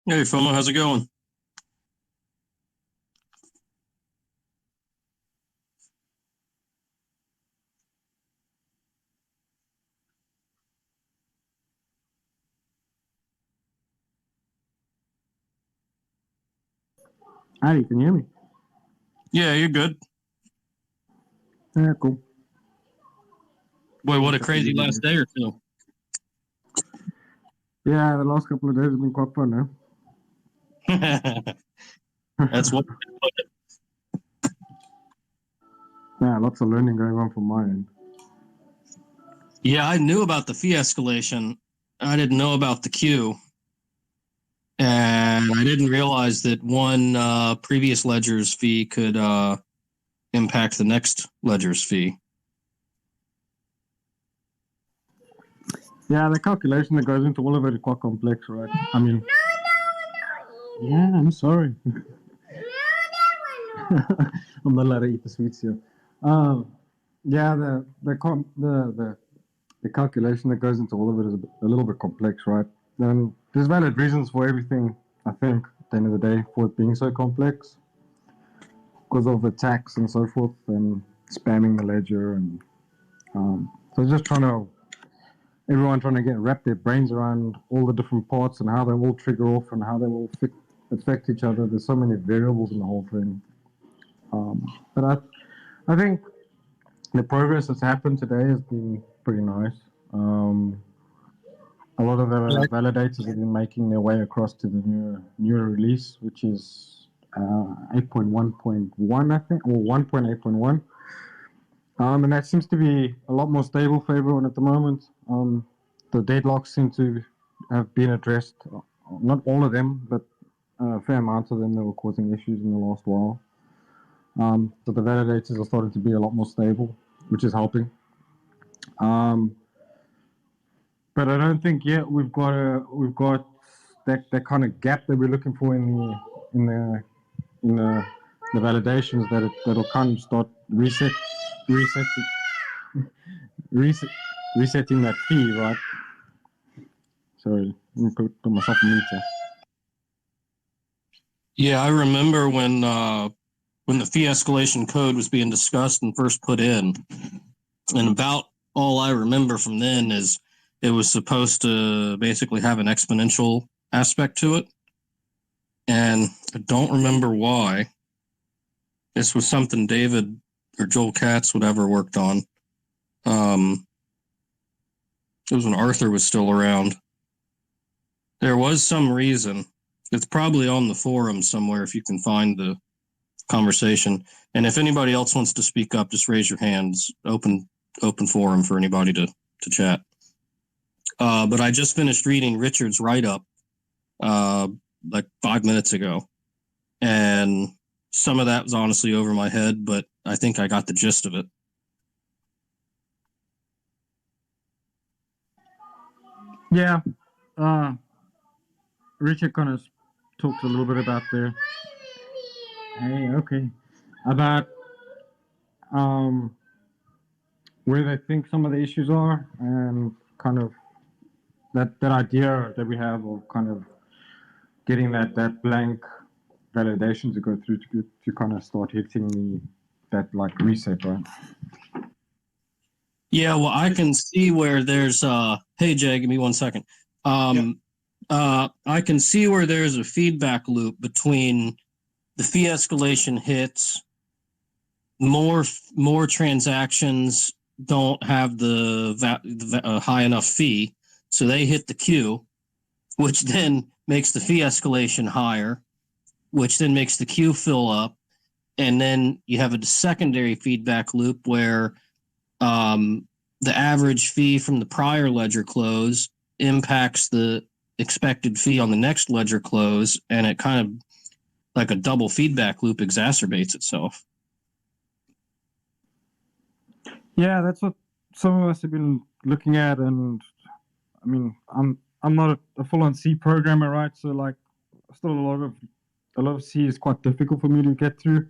Hey, FOMO, how's it going? Hi, can you hear me? Yeah, you're good. Yeah, cool. Boy, what a Wish I could crazy hear last you. day or two. Yeah, the last couple of days have been quite fun, That's huh? what. Yeah, lots of learning going on from my end. Yeah, I knew about the fee escalation. I didn't know about the queue, and I didn't realize that one previous ledger's fee could impact the next ledger's fee. Yeah, the calculation that goes into all of it is quite complex, right? I mean, yeah, I'm sorry. I'm not allowed to eat the sweets here. Yeah, the calculation that goes into all of it is a little bit complex, right? And there's valid reasons for everything. I think at the end of the day, for it being so complex, because of attacks and so forth, and spamming the ledger, and so just everyone trying to get wrap their brains around all the different parts and how they all trigger off and how they all affect each other. There's so many variables in the whole thing. But I think the progress that's happened today has been pretty nice. A lot of the validators have been making their way across to the newer release, which is 8.1.1, I think, or 1.8.1. And that seems to be a lot more stable for everyone at the moment. The deadlocks seem to have been addressed. Not all of them, but a fair amount of them that were causing issues in the last while. So the validators are starting to be a lot more stable, which is helping. Um, but I don't think yet we've got that kind of gap that we're looking for in the in the validations that'll kind of start resetting reset, resetting that fee, right? Sorry, let me put myself in mute here. Yeah, I remember when the fee escalation code was being discussed and first put in, and about all I remember from then is it was supposed to basically have an exponential aspect to it, and I don't remember why. This was something David or Joel Katz, whatever, worked on. It was when Arthur was still around. There was some reason. It's probably on the forum somewhere if you can find the conversation. And if anybody else wants to speak up, just raise your hands. Open forum for anybody to chat. But I just finished reading Richard's write up like 5 minutes ago, and some of that was honestly over my head, but I think I got the gist of it. Yeah, uh, Richard kind of talks a little bit about okay, about um, where they think some of the issues are, and kind of that idea that we have of kind of getting that blank validation to go through to kind of start hitting that like reset, right? Yeah, well, I can see where there's hey Jay, give me 1 second. I can see where there's a feedback loop between the fee escalation hits, more transactions don't have the high enough fee, so they hit the queue, which then makes the fee escalation higher, which then makes the queue fill up, and then you have a secondary feedback loop where the average fee from the prior ledger close impacts the expected fee on the next ledger close, and it kind of like a double feedback loop exacerbates itself. Yeah, that's what some of us have been looking at, and I mean, I'm not a full-on C programmer, right? So like, still a lot of C is quite difficult for me to get through.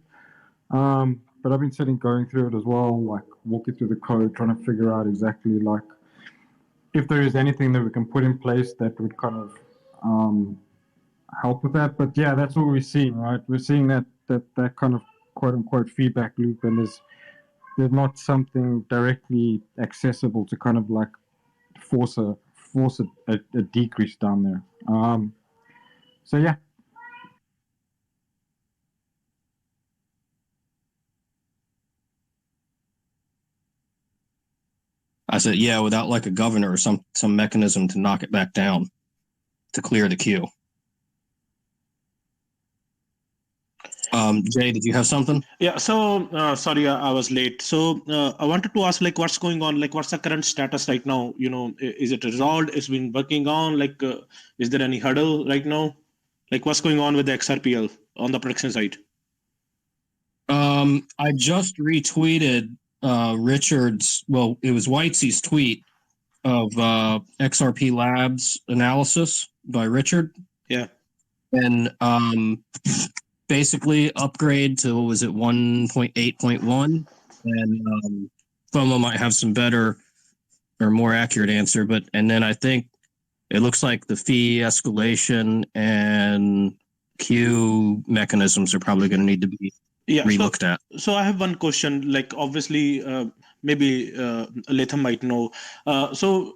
But I've been going through it as well, like walking through the code, trying to figure out exactly like if there is anything that we can put in place that would kind of help with that. But yeah, that's what we're seeing, right? We're seeing that kind of quote unquote feedback loop, and there's not something directly accessible to kind of like force a decrease down there. So yeah. I said, yeah, without like a governor or some mechanism to knock it back down to clear the queue. Jay, did you have something? Yeah. So sorry, I was late. So I wanted to ask, like, what's going on? Like, what's the current status right now? Is it resolved? It's been working on. Like, is there any hurdle right now? Like, what's going on with the XRPL on the production side? I just retweeted Richard's. Well, it was Whitesey's tweet of XRP Labs analysis by Richard. Yeah. And basically upgrade to, what was it, 1.8.1, and FOMO might have some better or more accurate answer, and then I think it looks like the fee escalation and queue mechanisms are probably going to need to be relooked at. So I have one question. Like, obviously, maybe Latham might know. So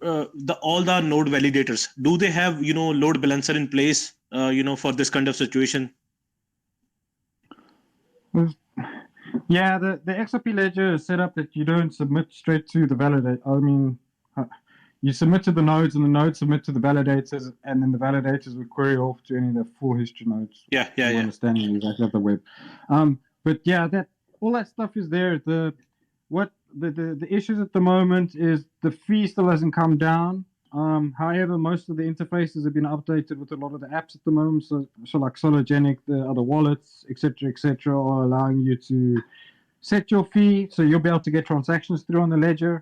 all the node validators, do they have load balancer in place? For this kind of situation. Yeah, the XRP ledger is set up that you don't submit straight to the validator. I mean, you submit to the nodes, and the nodes submit to the validators, and then the validators will query off to any of the full history nodes. Yeah. Understanding exactly of the web. But yeah, all that stuff is there. The issues at the moment is the fee still hasn't come down. However, most of the interfaces have been updated with a lot of the apps at the moment. So like Sologenic, the other wallets, etc., are allowing you to set your fee, so you'll be able to get transactions through on the ledger.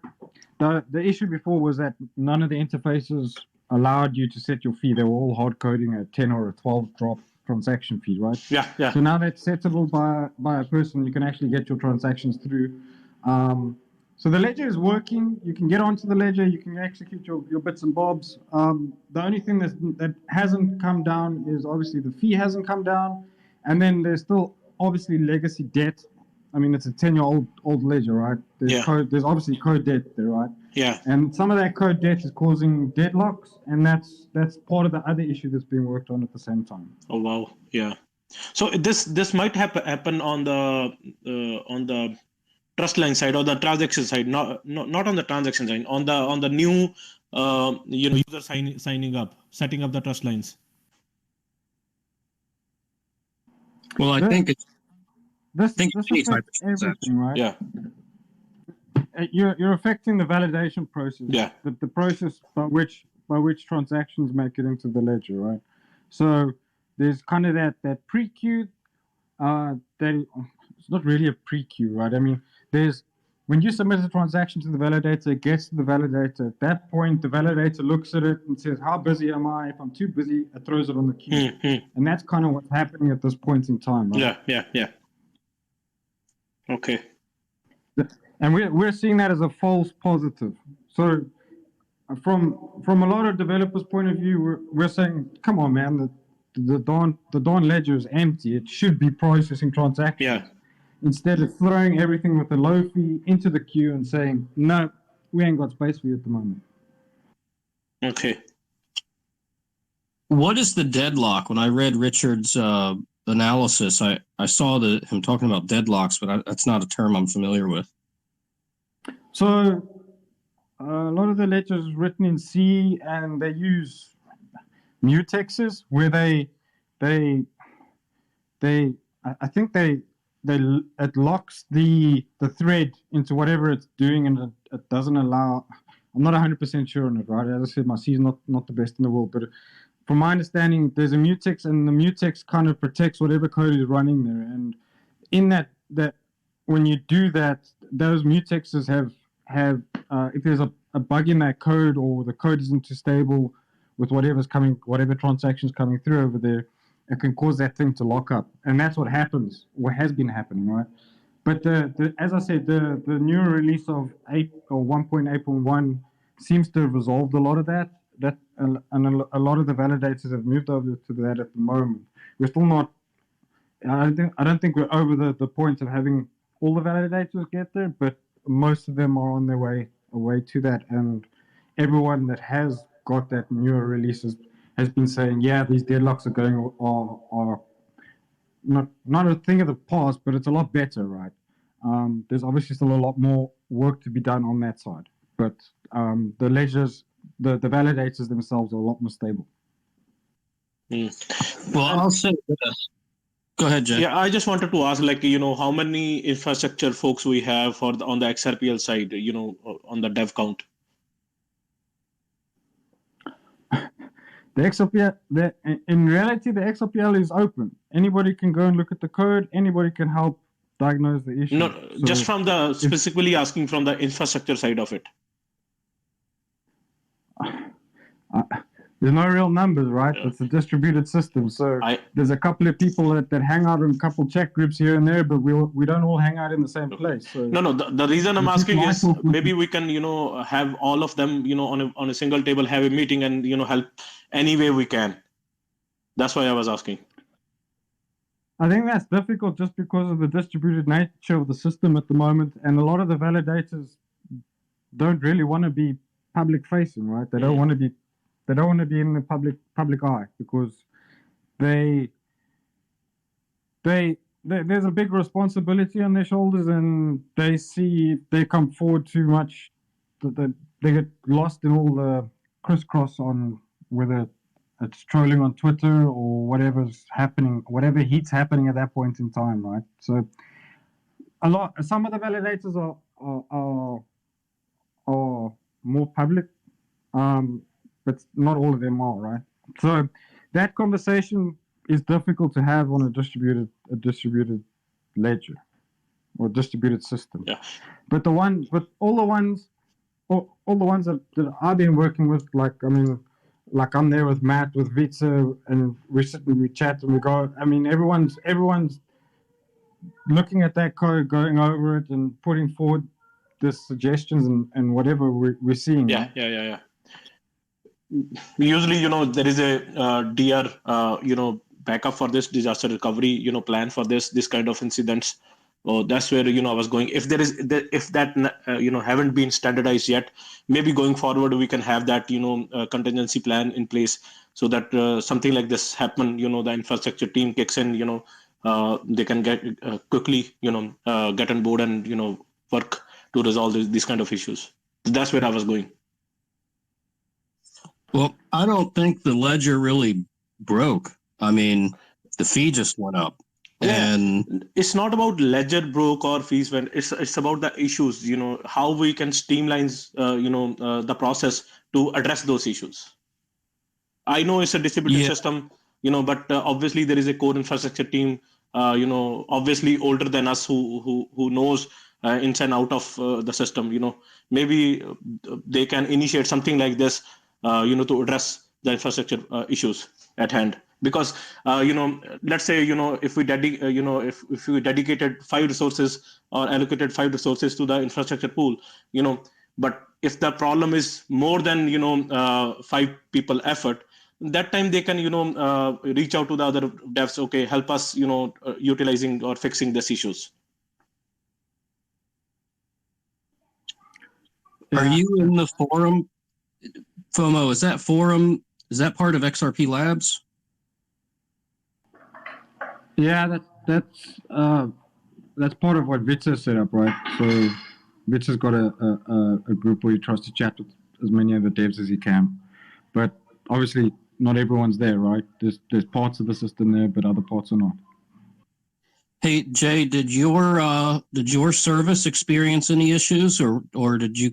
The issue before was that none of the interfaces allowed you to set your fee. They were all hard coding a 10 or a 12 drop transaction fee, right? Yeah. So now that's settable by a person. You can actually get your transactions through. So the ledger is working. You can get onto the ledger. You can execute your bits and bobs. The only thing that hasn't come down is obviously the fee hasn't come down, and then there's still obviously legacy debt. I mean, it's a 10-year-old ledger, right? There's obviously code debt there, right? Yeah. And some of that code debt is causing deadlocks, and that's part of the other issue that's being worked on at the same time. Oh wow, yeah. So this might happen on the trust line side or the transaction side, not on the transaction side, on the new user signing up, setting up the trust lines. Well, I think it's. This affects everything, right? Yeah. You're affecting the validation process. Yeah. The process by which transactions make it into the ledger, right? So there's kind of that pre-queue. It's not really a pre-queue, right? I mean, when you submit a transaction to the validator, it gets to the validator. At that point, the validator looks at it and says, "How busy am I? If I'm too busy, it throws it on the queue." And that's kind of what's happening at this point in time, right? Yeah. Okay. And we're seeing that as a false positive. So from a lot of developers' point of view, we're saying, come on, man, the Dawn ledger is empty. It should be processing transactions. Yeah. Instead of throwing everything with a low fee into the queue and saying, no, we ain't got space for you at the moment. Okay. What is the deadlock? When I read Richard's analysis, I saw him talking about deadlocks, but that's not a term I'm familiar with. So a lot of the ledgers is written in C, and they use mutexes where I think it locks the thread into whatever it's doing, and it doesn't allow. I'm not 100% sure on it, right? As I said, my C is not the best in the world, but from my understanding, there's a mutex, and the mutex kind of protects whatever code is running there. And in that when you do that, those mutexes have if there's a bug in that code, or the code isn't too stable with whatever transactions coming through over there, it can cause that thing to lock up. And that's what happens, what has been happening, right? But as I said, the new release of 1.8.1 seems to have resolved a lot of that. that and a lot of the validators have moved over to that at the moment. We're still not. I don't think we're over the point of having all the validators get there, but most of them are on their way to that, and everyone that has got that newer releases has been saying, yeah, these deadlocks are not a thing of the past, but it's a lot better, right? There's obviously still a lot more work to be done on that side, but the ledgers, the validators themselves are a lot more stable. Well, I'll say this. Go ahead, Jay. Yeah, I just wanted to ask, like, how many infrastructure folks we have for on the XRPL side, on the dev count? The XRPL, in reality, the XRPL is open. Anybody can go and look at the code. Anybody can help diagnose the issue. No, So just from the specifically asking from the infrastructure side of it. There's no real numbers, right? It's a distributed system. So there's a couple of people that hang out in a couple chat groups here and there, but we don't all hang out in the same place. So no. The reason I'm asking is maybe we can have all of them on a single table, have a meeting, and help any way we can. That's why I was asking. I think that's difficult just because of the distributed nature of the system at the moment, and a lot of the validators don't really want to be public facing, right? They don't want to be. They don't want to be in the public eye because there's a big responsibility on their shoulders, and they see if they come forward too much, they get lost in all the crisscross on whether it's trolling on Twitter or whatever's happening, whatever heat's happening at that point in time, right? So some of the validators are more public, but not all of them are, right? So that conversation is difficult to have on a distributed ledger or distributed system. Yeah. But all the ones that I've been working with, like I'm there with Matt, with Vitsa, and we sit and we chat and we go. I mean, everyone's looking at that code, going over it, and putting forward the suggestions and whatever we're seeing. Yeah. Usually, there is a DR, backup for this disaster recovery, plan for this kind of incidents. Oh, that's where I was going. If that haven't been standardized yet, maybe going forward we can have that contingency plan in place so that something like this happen. The infrastructure team kicks in. They can get quickly get on board and work to resolve these kind of issues. That's where I was going. Well, I don't think the ledger really broke. I mean, the fee just went up. Yeah. And it's not about ledger broke or fees went. It's about the issues. How we can streamline the process to address those issues. I know it's a distributed system, but obviously there is a core infrastructure team, obviously older than us who knows ins and out of the system. Maybe they can initiate something like this, to address the infrastructure issues at hand. Because let's say if we if we dedicated 5 resources or allocated 5 resources to the infrastructure pool, but if the problem is more than 5 people effort, that time they can reach out to the other devs. Okay, help us utilizing or fixing these issues. Are you in the forum, FOMO? Is that part of XRP Labs? Yeah, that's part of what Vitsa set up, right? So Vitsa's got a group where he tries to chat with as many of the devs as he can, but obviously not everyone's there, right? There's parts of the system there, but other parts are not. Hey Jay, did your service experience any issues, or did you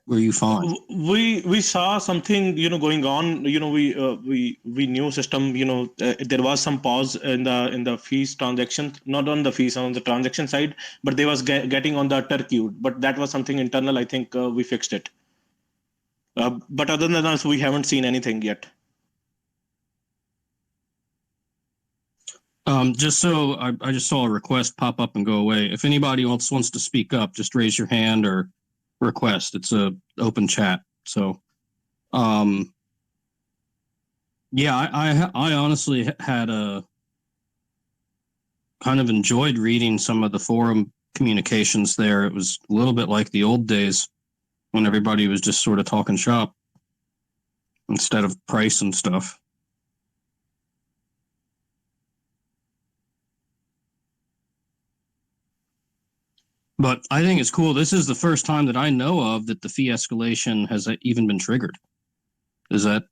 were you fine? We saw something going on. We knew system. There was some pause in the fees transaction, not on the fees, on the transaction side, but they was getting on the turkey. But that was something internal. I think we fixed it. But other than that, we haven't seen anything yet. I just saw a request pop up and go away. If anybody else wants to speak up, just raise your hand or request. It's a open chat. So Yeah, I honestly had kind of enjoyed reading some of the forum communications there. It was a little bit like the old days when everybody was just sort of talking shop instead of price and stuff. But I think it's cool. This is the first time that I know of that the fee escalation has even been triggered. Is that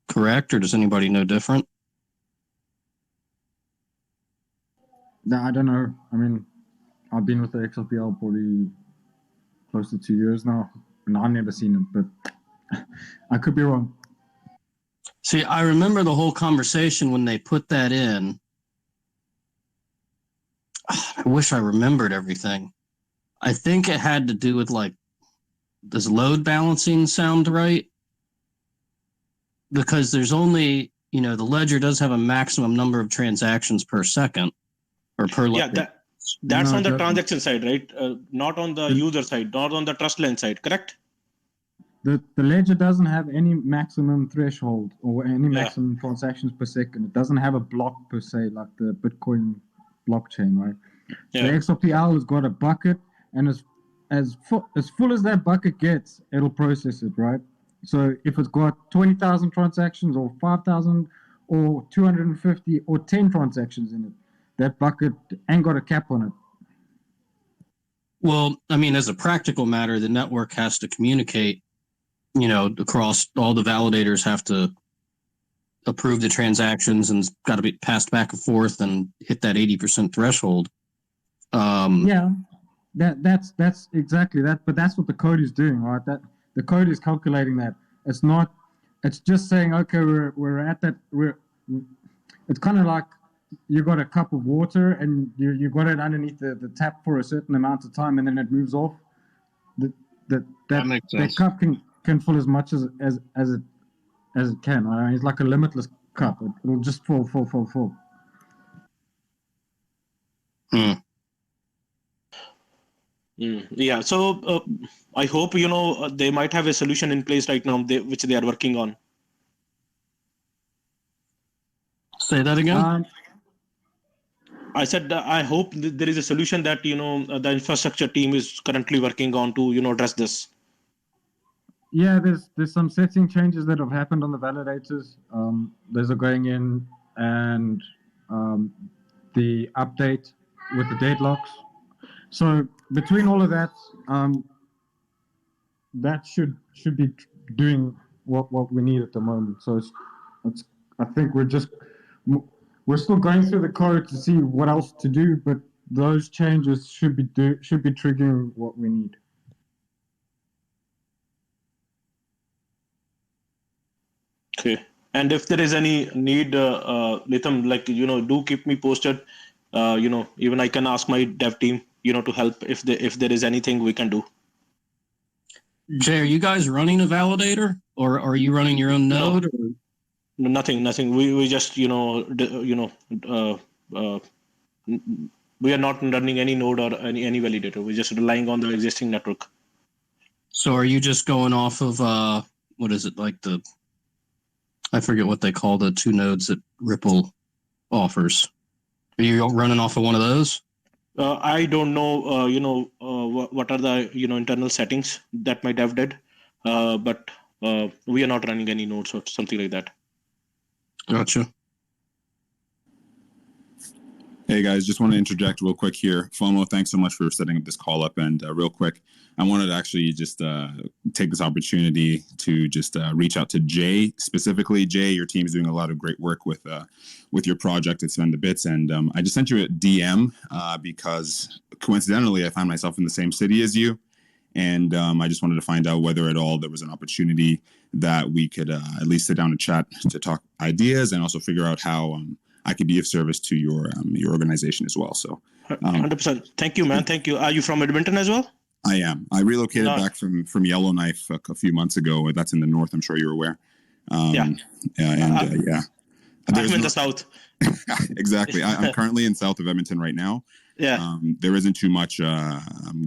correct, or does anybody know different? No, I don't know. I mean, I've been with the XLPL probably close to 2 years now, and I've never seen it, but I could be wrong. See, I remember the whole conversation when they put that in. I wish I remembered everything. I think it had to do with like, does load balancing sound right? Because there's only, the ledger does have a maximum number of transactions per second or per Yeah, ledger. that's No, on the that- transaction side, right? Not on the user side, not on the trust line side, correct? The ledger doesn't have any maximum threshold or any Yeah. maximum transactions per second. It doesn't have a block per se, like the Bitcoin blockchain, right? Yeah. The XRPL has got a bucket, and as full as that bucket gets, it'll process it, right? So if it's got 20,000 transactions or 5,000 or 250 or 10 transactions in it, that bucket ain't got a cap on it. Well, I mean, as a practical matter, the network has to communicate, across all the validators have to approve the transactions and it's got to be passed back and forth and hit that 80% threshold. Yeah, that's exactly that. But that's what the code is doing, right? That the code is calculating that. It's not. It's just saying, okay, we're at that. It's kind of like you got a cup of water and you got it underneath the tap for a certain amount of time, and then it moves off. That makes sense. that cup can fill as much as it can. Right? It's like a limitless cup. It'll just fill. Yeah, so I hope they might have a solution in place right now, which they are working on. Say that again. I said I hope there is a solution that the infrastructure team is currently working on to address this. Yeah, there's some setting changes that have happened on the validators. Those are going in, and the update with the deadlocks. So between all of that, that should be doing what we need at the moment. So it's I think we're still going through the code to see what else to do, but those changes should be triggering what we need. Okay. And if there is any need, Litham, do keep me posted. Even I can ask my dev team, to help if there is anything we can do. Jay, are you guys running a validator, or are you running your own node? Or? Nothing. We just we are not running any node or any validator. We're just relying on the existing network. So are you just going off of what is it, like I forget what they call the two nodes that Ripple offers. Are you running off of one of those? I don't know, what are the, internal settings that my dev did, but we are not running any nodes or something like that. Gotcha. Hey guys, just want to interject real quick here. FOMO, thanks so much for setting up this call up. And real quick, I wanted to actually just take this opportunity to just reach out to Jay specifically. Jay, your team is doing a lot of great work with your project at Spend the Bits. And I just sent you a DM because coincidentally, I find myself in the same city as you. And I just wanted to find out whether at all there was an opportunity that we could at least sit down and chat to talk ideas and also figure out how I could be of service to your organization as well. So 100%. Thank you, man. Thank you. Are you from Edmonton as well? I am. I relocated back from Yellowknife a few months ago. That's in the north. I'm sure you're aware. I'm in the south. Exactly. I'm currently in south of Edmonton right now. Yeah. There isn't too much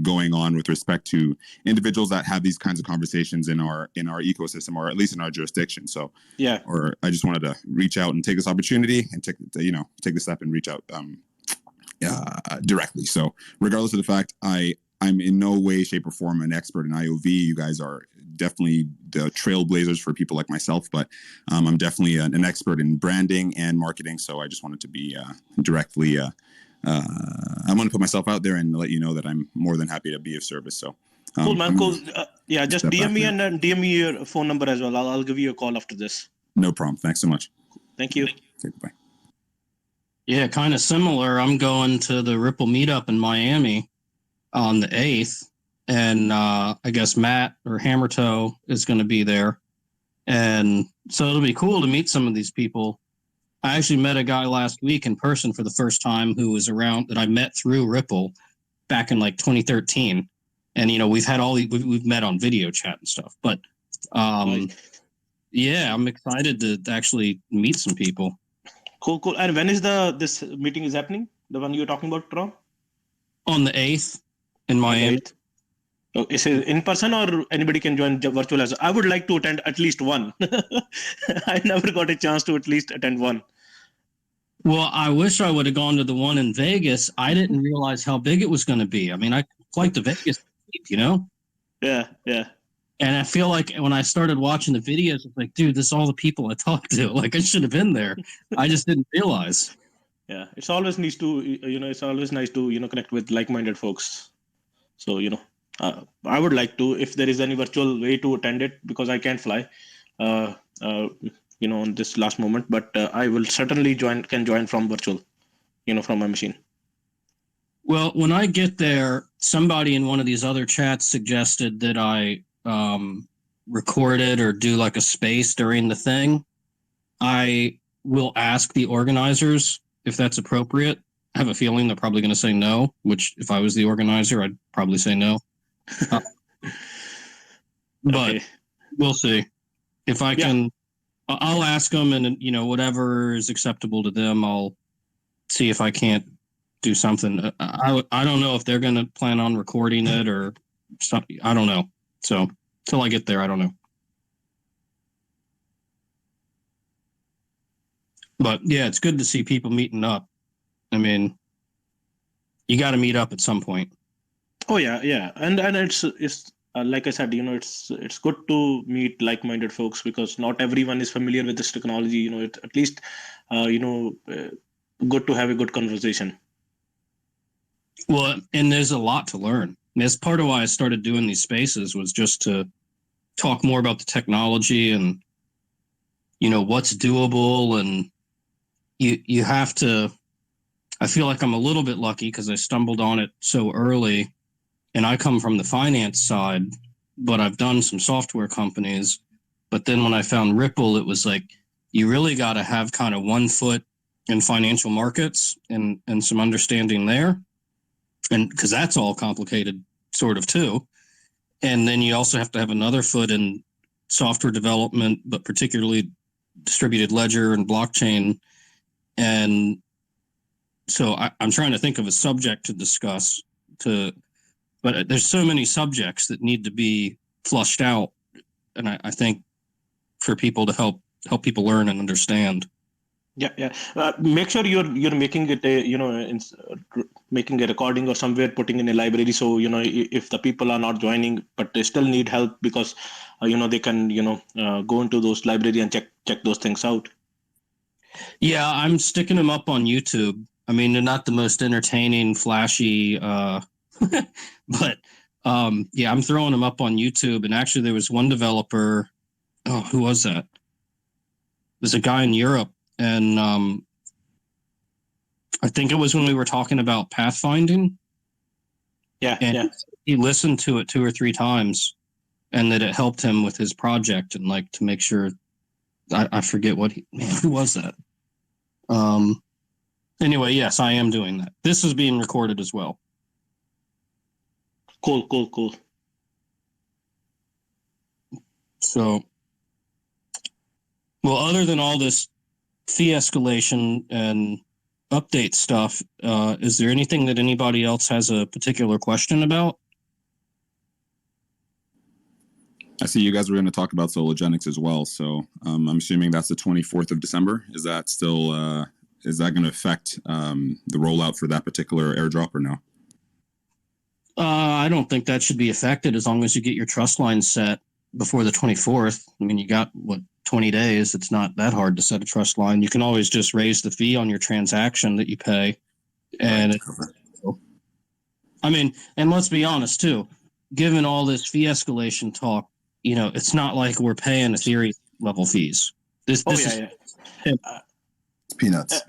going on with respect to individuals that have these kinds of conversations in our ecosystem, or at least in our jurisdiction. So Yeah. or I just wanted to reach out and take this opportunity and take the step and reach out directly. So regardless of the fact, I'm in no way, shape, or form an expert in IOV. You guys are definitely the trailblazers for people like myself, but I'm definitely an expert in branding and marketing. So I just wanted to be directly. I want to put myself out there and let you know that I'm more than happy to be of service. So cool, man. Cool. Yeah, just step DM back me now. and then DM me your phone number as well. I'll give you a call after this. No problem. Thanks so much. Thank you. Okay, bye. Yeah, kind of similar. I'm going to the Ripple meetup in Miami on the 8th. And I guess Matt or Hammertoe is going to be there. And so it'll be cool to meet some of these people. I actually met a guy last week in person for the first time who was around that I met through Ripple back in like 2013. And, you know, we've met on video chat and stuff. But yeah, I'm excited to actually meet some people. Cool. And when is this meeting is happening? The one you're talking about, Tron? On the 8th in Miami. Oh, is it in person or anybody can join virtual as well? I would like to attend at least one. I never got a chance to at least attend one. Well, I wish I would have gone to the one in Vegas. I didn't realize how big it was going to be. I mean, I flight to Vegas, you know? Yeah. And I feel like when I started watching the videos, it's like, dude, this is all the people I talked to. Like, I should have been there. I just didn't realize. Yeah, it's always nice to, connect with like-minded folks. So, I would like to, if there is any virtual way to attend it, because I can't fly, on this last moment, but I will certainly can join from virtual, from my machine. Well, when I get there, somebody in one of these other chats suggested that I record it or do like a space during the thing. I will ask the organizers if that's appropriate. I have a feeling they're probably going to say no, which if I was the organizer, I'd probably say no. But okay. We'll see. If I can, I'll ask them, and whatever is acceptable to them, I'll see if I can't do something. I don't know if they're going to plan on recording it or something. I don't know. So till I get there, I don't know. But yeah, it's good to see people meeting up. I mean, you got to meet up at some point. Oh yeah, and it's like I said, it's good to meet like-minded folks, because not everyone is familiar with this technology. It, at least, good to have a good conversation. Well, and there's a lot to learn. And that's part of why I started doing these spaces, was just to talk more about the technology and what's doable. And you have to. I feel like I'm a little bit lucky because I stumbled on it so early, and I come from the finance side, but I've done some software companies. But then when I found Ripple, it was like, you really got to have kind of 1 foot in financial markets and some understanding there. And because that's all complicated sort of too. And then you also have to have another foot in software development, but particularly distributed ledger and blockchain. And so I'm trying to think of a subject to discuss, but there's so many subjects that need to be flushed out. And I think for people to help people learn and understand. Yeah. Make sure you're making it making a recording or somewhere, putting in a library. So, if the people are not joining, but they still need help, because, they can, go into those library and check those things out. Yeah, I'm sticking them up on YouTube. I mean, they're not the most entertaining, flashy, but yeah, I'm throwing them up on YouTube. And actually, there was one developer. Oh, who was that? There's a guy in Europe, and I think it was when we were talking about pathfinding. Yeah. He listened to it 2 or 3 times, and that it helped him with his project, and like to make sure. I forget who was that. Anyway, yes, I am doing that. This is being recorded as well. Cool. So, well, other than all this fee escalation and update stuff, is there anything that anybody else has a particular question about? I see you guys were going to talk about Sologenics as well. So I'm assuming that's the 24th of December. Is that still, is that going to affect the rollout for that particular airdrop or no? I don't think that should be affected as long as you get your trust line set before the 24th. I mean, you got, 20 days. It's not that hard to set a trust line. You can always just raise the fee on your transaction that you pay. And I mean, and let's be honest too, given all this fee escalation talk, it's not like we're paying Ethereum level fees. This is It's peanuts.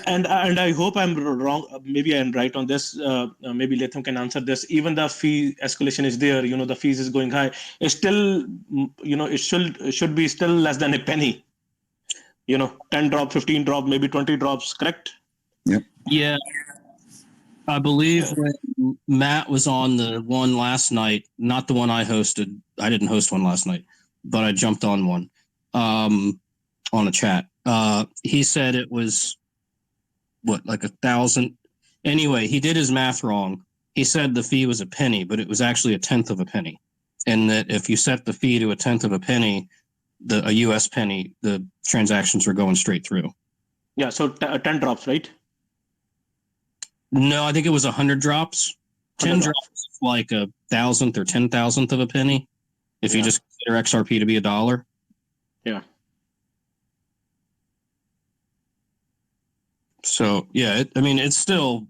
And I hope I'm wrong. Maybe I'm right on this. Maybe Latham can answer this. Even the fee escalation is there. The fees is going high. It's still, it should be still less than a penny. 10 drop, 15 drop, maybe 20 drops. Correct? Yep. Yeah. I believe when Matt was on the one last night, not the one I hosted. I didn't host one last night, but I jumped on one on a chat. He said it was like 1,000. Anyway, he did his math wrong. He said the fee was a penny, but it was actually a tenth of a penny. And that if you set the fee to a tenth of a penny, a US penny, the transactions are going straight through. Yeah. So 10 drops, right? No, I think it was 100 drops. 10 drops, like 1,000th or 10,000th of a penny. If you just consider XRP to be $1. Yeah. So yeah, it's still.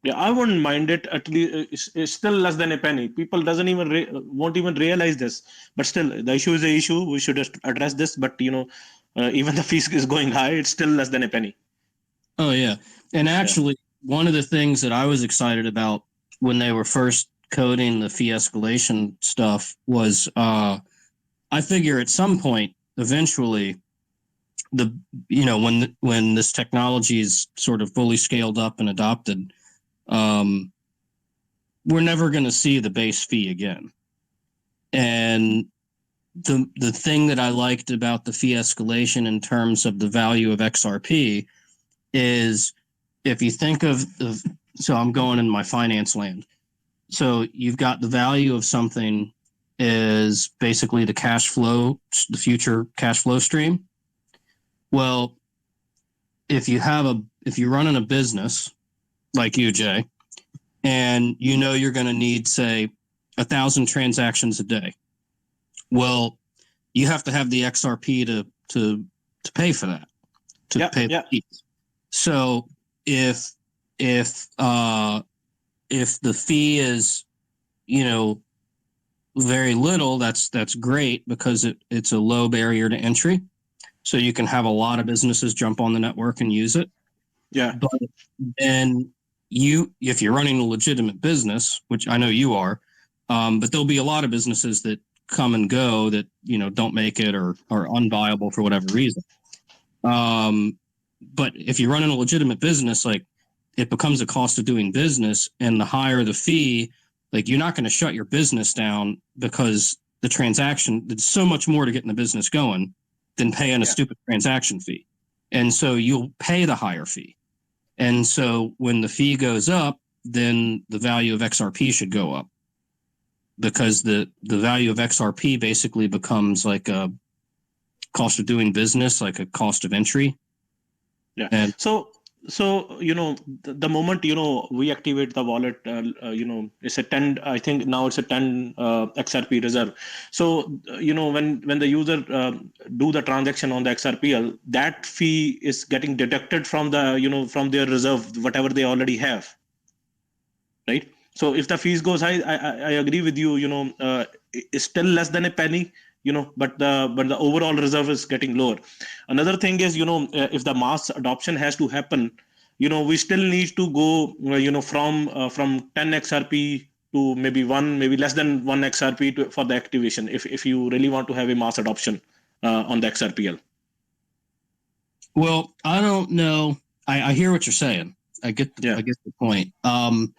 Yeah, I wouldn't mind it. At least it's still less than a penny. People won't even realize this. But still, the issue is the issue. We should address this. But even the fees is going high. It's still less than a penny. Oh yeah, and actually, one of the things that I was excited about when they were first coding the fee escalation stuff was, I figure at some point, eventually, when this technology is sort of fully scaled up and adopted, we're never going to see the base fee again. And the thing that I liked about the fee escalation in terms of the value of XRP is, if you think of so I'm going in my finance land. So you've got the value of something is basically the cash flow, the future cash flow stream. Well, if you're running a business like you, Jay, and you're going to need, say, 1,000 transactions a day, well, you have to have the XRP to pay for that, pay the fees. So if the fee is, very little, that's great because it's a low barrier to entry. So you can have a lot of businesses jump on the network and use it. Yeah. But then if you're running a legitimate business, which I know you are, but there'll be a lot of businesses that come and go that, don't make it or are unviable for whatever reason. But if you're running a legitimate business, like, it becomes a cost of doing business, and the higher the fee, like, you're not going to shut your business down because the transaction, there's so much more to getting the business going than paying a stupid transaction fee. And so you'll pay the higher fee. And so when the fee goes up, then the value of XRP should go up, because the value of XRP basically becomes like a cost of doing business, like a cost of entry. Yeah. And so the moment we activate the wallet, it's a 10. I think now it's a 10 XRP reserve. So when the user do the transaction on the XRPL, that fee is getting deducted from the from their reserve, whatever they already have, right? So if the fees goes high, I agree with you. It's still less than a penny. But the overall reserve is getting lower. Another thing is, if the mass adoption has to happen, we still need to go, from 10 XRP to maybe less than 1 XRP for the activation, if you really want to have a mass adoption on the XRPL. Well, I don't know. I hear what you're saying. I get the point. I'm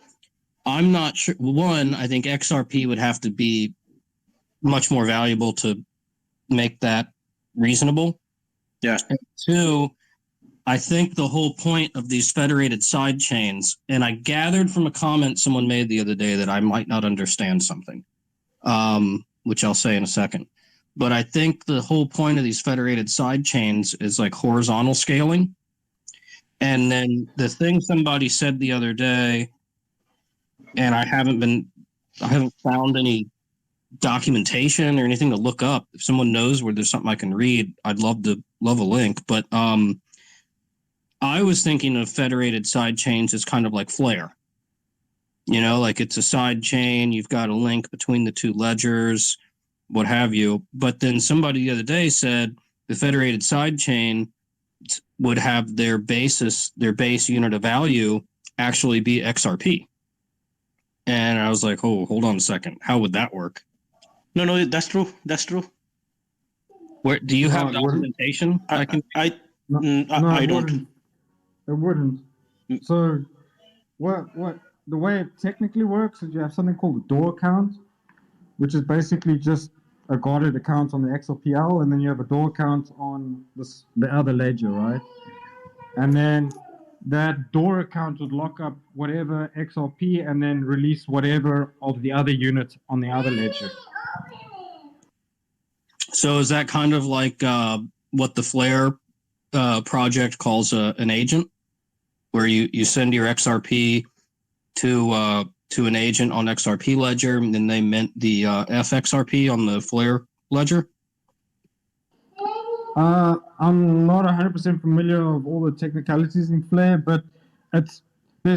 not sure. One, I think XRP would have to be much more valuable to make that reasonable. Yeah. And two, I think the whole point of these federated side chains, and I gathered from a comment someone made the other day that I might not understand something, which I'll say in a second. But I think the whole point of these federated side chains is like horizontal scaling. And then the thing somebody said the other day, and I haven't found any documentation or anything to look up. If someone knows where there's something I can read, I'd love a link. But I was thinking of federated side chains as kind of like Flare. You know, like it's a side chain, you've got a link between the two ledgers, what have you. But then somebody the other day said the federated side chain would have their base unit of value actually be XRP. And I was like, oh, hold on a second. How would that work? No, that's true. That's true. Where do you have it wouldn't. documentation? I It don't. wouldn't. It wouldn't. So, what the way it technically works is you have something called a DOR account, which is basically just a guarded account on the XRPL, and then you have a DOR account on the other ledger, right? And then that DOR account would lock up whatever XRP and then release whatever of the other unit on the other ledger. So is that kind of like what the Flare project calls an agent, where you send your XRP to an agent on XRP ledger, and then they mint the FXRP on the Flare ledger? I'm not 100% familiar with all the technicalities in Flare, but there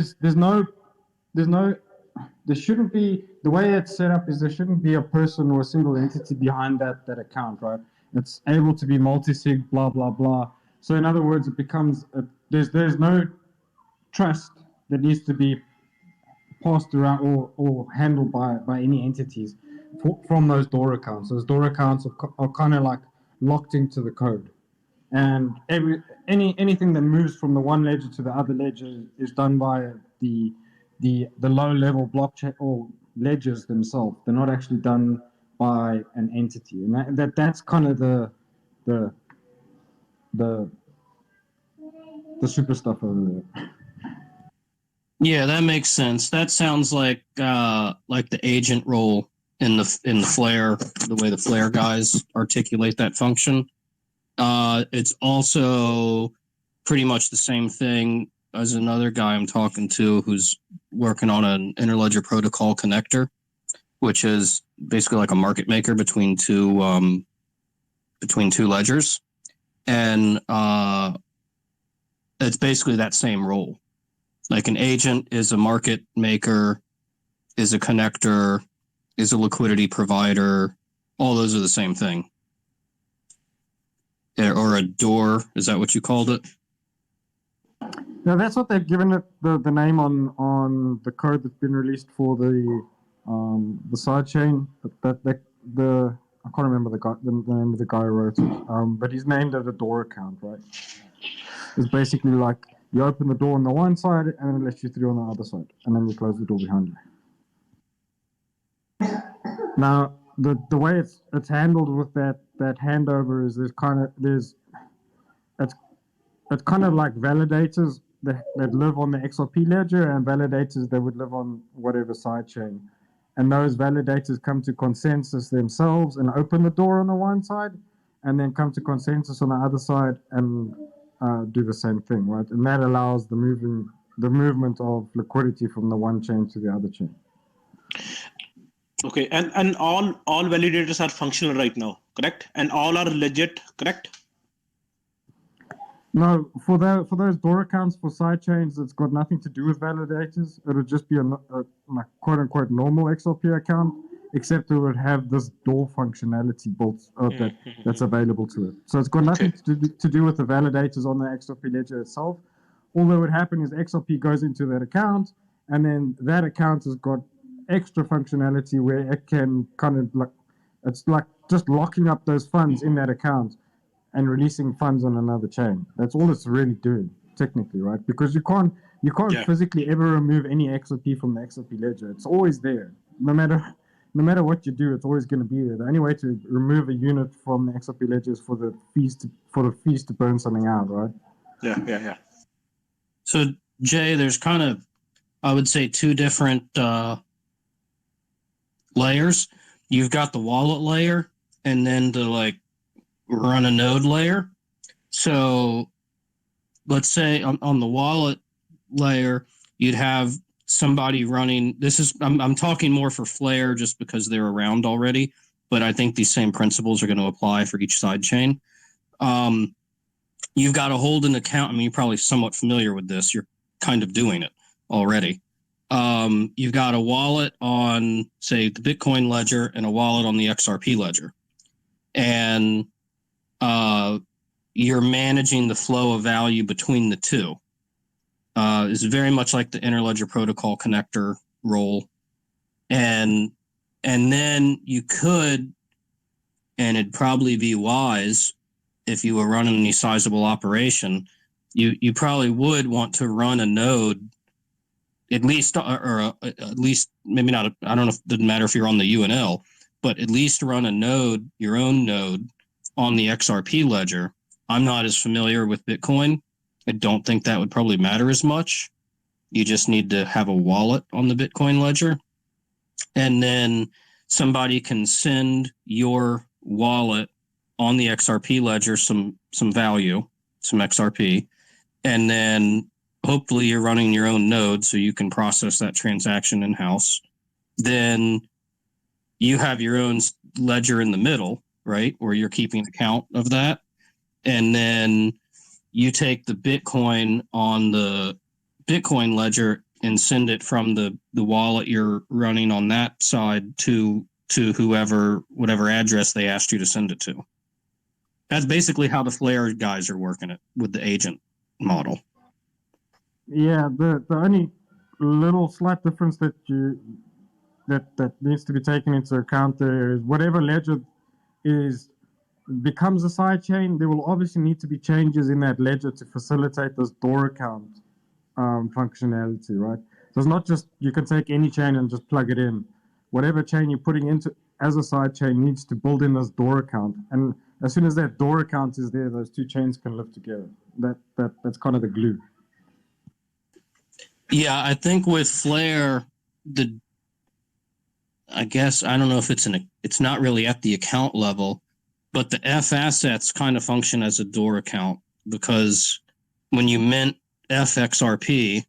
shouldn't be, the way it's set up is there shouldn't be a person or a single entity behind that account, right? It's able to be multi-sig, blah, blah, blah. So in other words, it becomes, there's no trust that needs to be passed around or handled by any entities from those DOR accounts. Those DOR accounts are kind of like locked into the code. And anything that moves from the one ledger to the other ledger is done by the low-level blockchain or ledgers themselves. They're not actually done by an entity, and that's kind of the super stuff over there. Yeah, that makes sense. That sounds like the agent role in the Flare, the way the Flare guys articulate that function. It's also pretty much the same thing as another guy I'm talking to who's working on an interledger protocol connector, which is basically like a market maker between two ledgers, and it's basically that same role. Like an agent is a market maker, is a connector, is a liquidity provider. All those are the same thing. Or a DOR, is that what you called it? Yeah, that's what they've given it the name on the code that's been released for the sidechain. I can't remember the name of the guy who wrote it. But he's named it a DOR account, right? It's basically like you open the door on the one side and it lets you through on the other side, and then you close the door behind you. Now, the way it's handled with that handover is it's kind of like validators that live on the XRP ledger and validators that would live on whatever sidechain. And those validators come to consensus themselves and open the door on the one side, and then come to consensus on the other side and do the same thing, right? And that allows the movement of liquidity from the one chain to the other chain. Okay, and all validators are functional right now, correct? And all are legit, correct? No, for those DOR accounts for sidechains, it's got nothing to do with validators. It'll just be a quote unquote normal XRP account, except it would have this DOR functionality built that's available to it. So it's got nothing to do with the validators on the XRP ledger itself. All that would happen is XRP goes into that account, and then that account has got extra functionality where it can kind of it's like just locking up those funds in that account and releasing funds on another chain. That's all it's really doing, technically, right? Because you can't physically ever remove any XRP from the XRP ledger. It's always there, no matter no matter what you do, it's always going to be there. The only way to remove a unit from the XRP ledger is for the fees to burn something out, right? Yeah. So Jay, there's kind of, I would say, two different layers. You've got the wallet layer, and then the like run a node layer. So let's say on the wallet layer, you'd have somebody running. This is I'm talking more for Flare just because they're around already, but I think these same principles are going to apply for each sidechain. You've got to hold an account. I mean, you're probably somewhat familiar with this. You're kind of doing it already. You've got a wallet on, say, the Bitcoin ledger and a wallet on the XRP ledger. And you're managing the flow of value between the two. It's very much like the interledger protocol connector role. And then you could, and it'd probably be wise if you were running any sizable operation, you probably would want to run a node at least, or at least maybe not. I don't know if it doesn't matter if you're on the UNL, but at least run a node, your own node, on the XRP ledger. I'm not as familiar with Bitcoin. I don't think that would probably matter as much. You just need to have a wallet on the Bitcoin ledger, and then somebody can send your wallet on the XRP ledger some value, some XRP, and then hopefully you're running your own node so you can process that transaction in-house. Then you have your own ledger in the middle, right, where you're keeping account of that. And then you take the Bitcoin on the Bitcoin ledger and send it from the wallet you're running on that side to whatever address they asked you to send it to. That's basically how the Flare guys are working it with the agent model. Yeah, the only little slight difference that needs to be taken into account there is whatever ledger becomes a sidechain, there will obviously need to be changes in that ledger to facilitate this door account functionality, right? So it's not just you can take any chain and just plug it in. Whatever chain you're putting into as a sidechain needs to build in this door account, and as soon as that door account is there, those two chains can live together. That's kind of the glue. Yeah, I think with Flare, I guess I don't know if it's not really at the account level, but the F assets kind of function as a door account, because when you mint FXRP,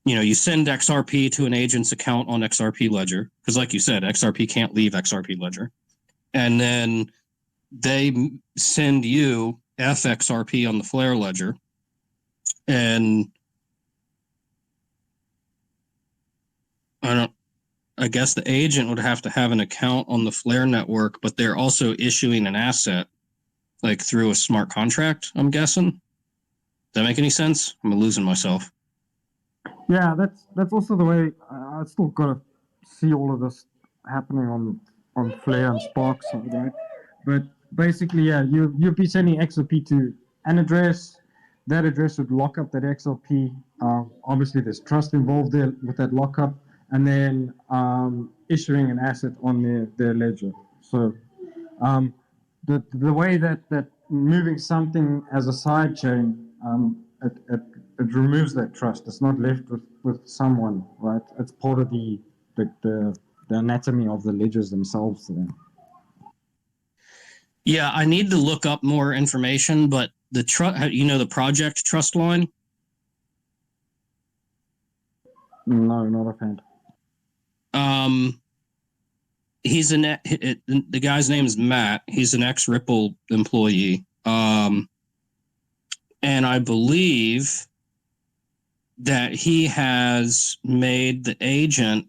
you send XRP to an agent's account on XRP ledger, because like you said, XRP can't leave XRP ledger. And then they send you FXRP on the Flare ledger, and I guess the agent would have to have an account on the Flare network, but they're also issuing an asset like through a smart contract, I'm guessing. Does that make any sense? I'm losing myself. Yeah, that's also the way I still got to see all of this happening on Flare and Spark side, right? But basically, yeah, you'd be sending XRP to an address. That address would lock up that XRP. Obviously, there's trust involved there with that lockup, and then issuing an asset on their ledger. So the way that moving something as a side chain, it removes that trust. It's not left with someone, right? It's part of the anatomy of the ledgers themselves. Then. Yeah, I need to look up more information, but the the project trust line. No, not offhand. The guy's name is Matt. He's an ex-Ripple employee. And I believe that he has made the agent,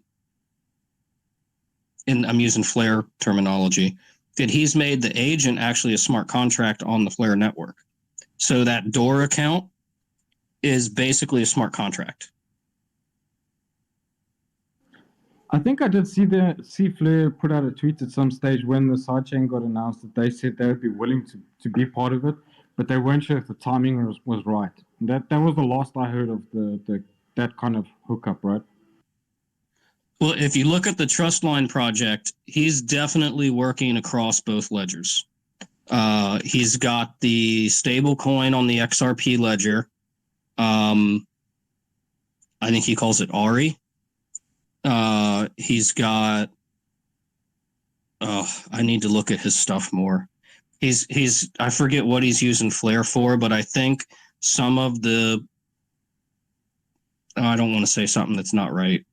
and I'm using Flare terminology, that he's made the agent actually a smart contract on the Flare network. So that door account is basically a smart contract. I think I did see Flare put out a tweet at some stage when the sidechain got announced that they said they would be willing to be part of it, but they weren't sure if the timing was right. That was the last I heard of that kind of hookup, right? Well, if you look at the Trustline project, he's definitely working across both ledgers. He's got the stable coin on the XRP ledger. I think he calls it Ari. He's got. Oh, I need to look at his stuff more. He's. I forget what he's using Flare for, but I think some of the. I don't want to say something that's not right.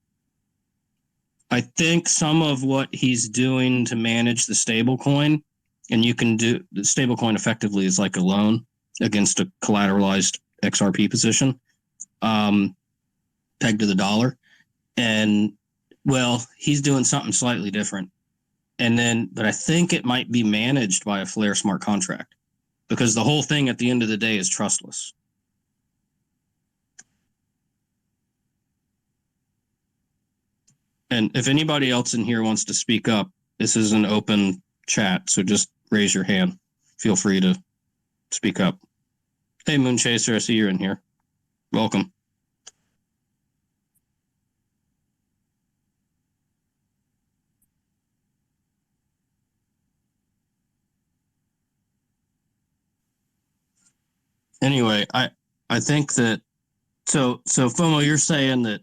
I think some of what he's doing to manage the stablecoin, and you can do the stablecoin effectively is like a loan against a collateralized XRP position, pegged to the dollar. And well, he's doing something slightly different. And then, but I think it might be managed by a Flare smart contract because the whole thing at the end of the day is trustless. And if anybody else in here wants to speak up, this is an open chat, so just raise your hand. Feel free to speak up. Hey, Moonchaser, I see you're in here. Welcome. Anyway, I think that so FOMO, you're saying that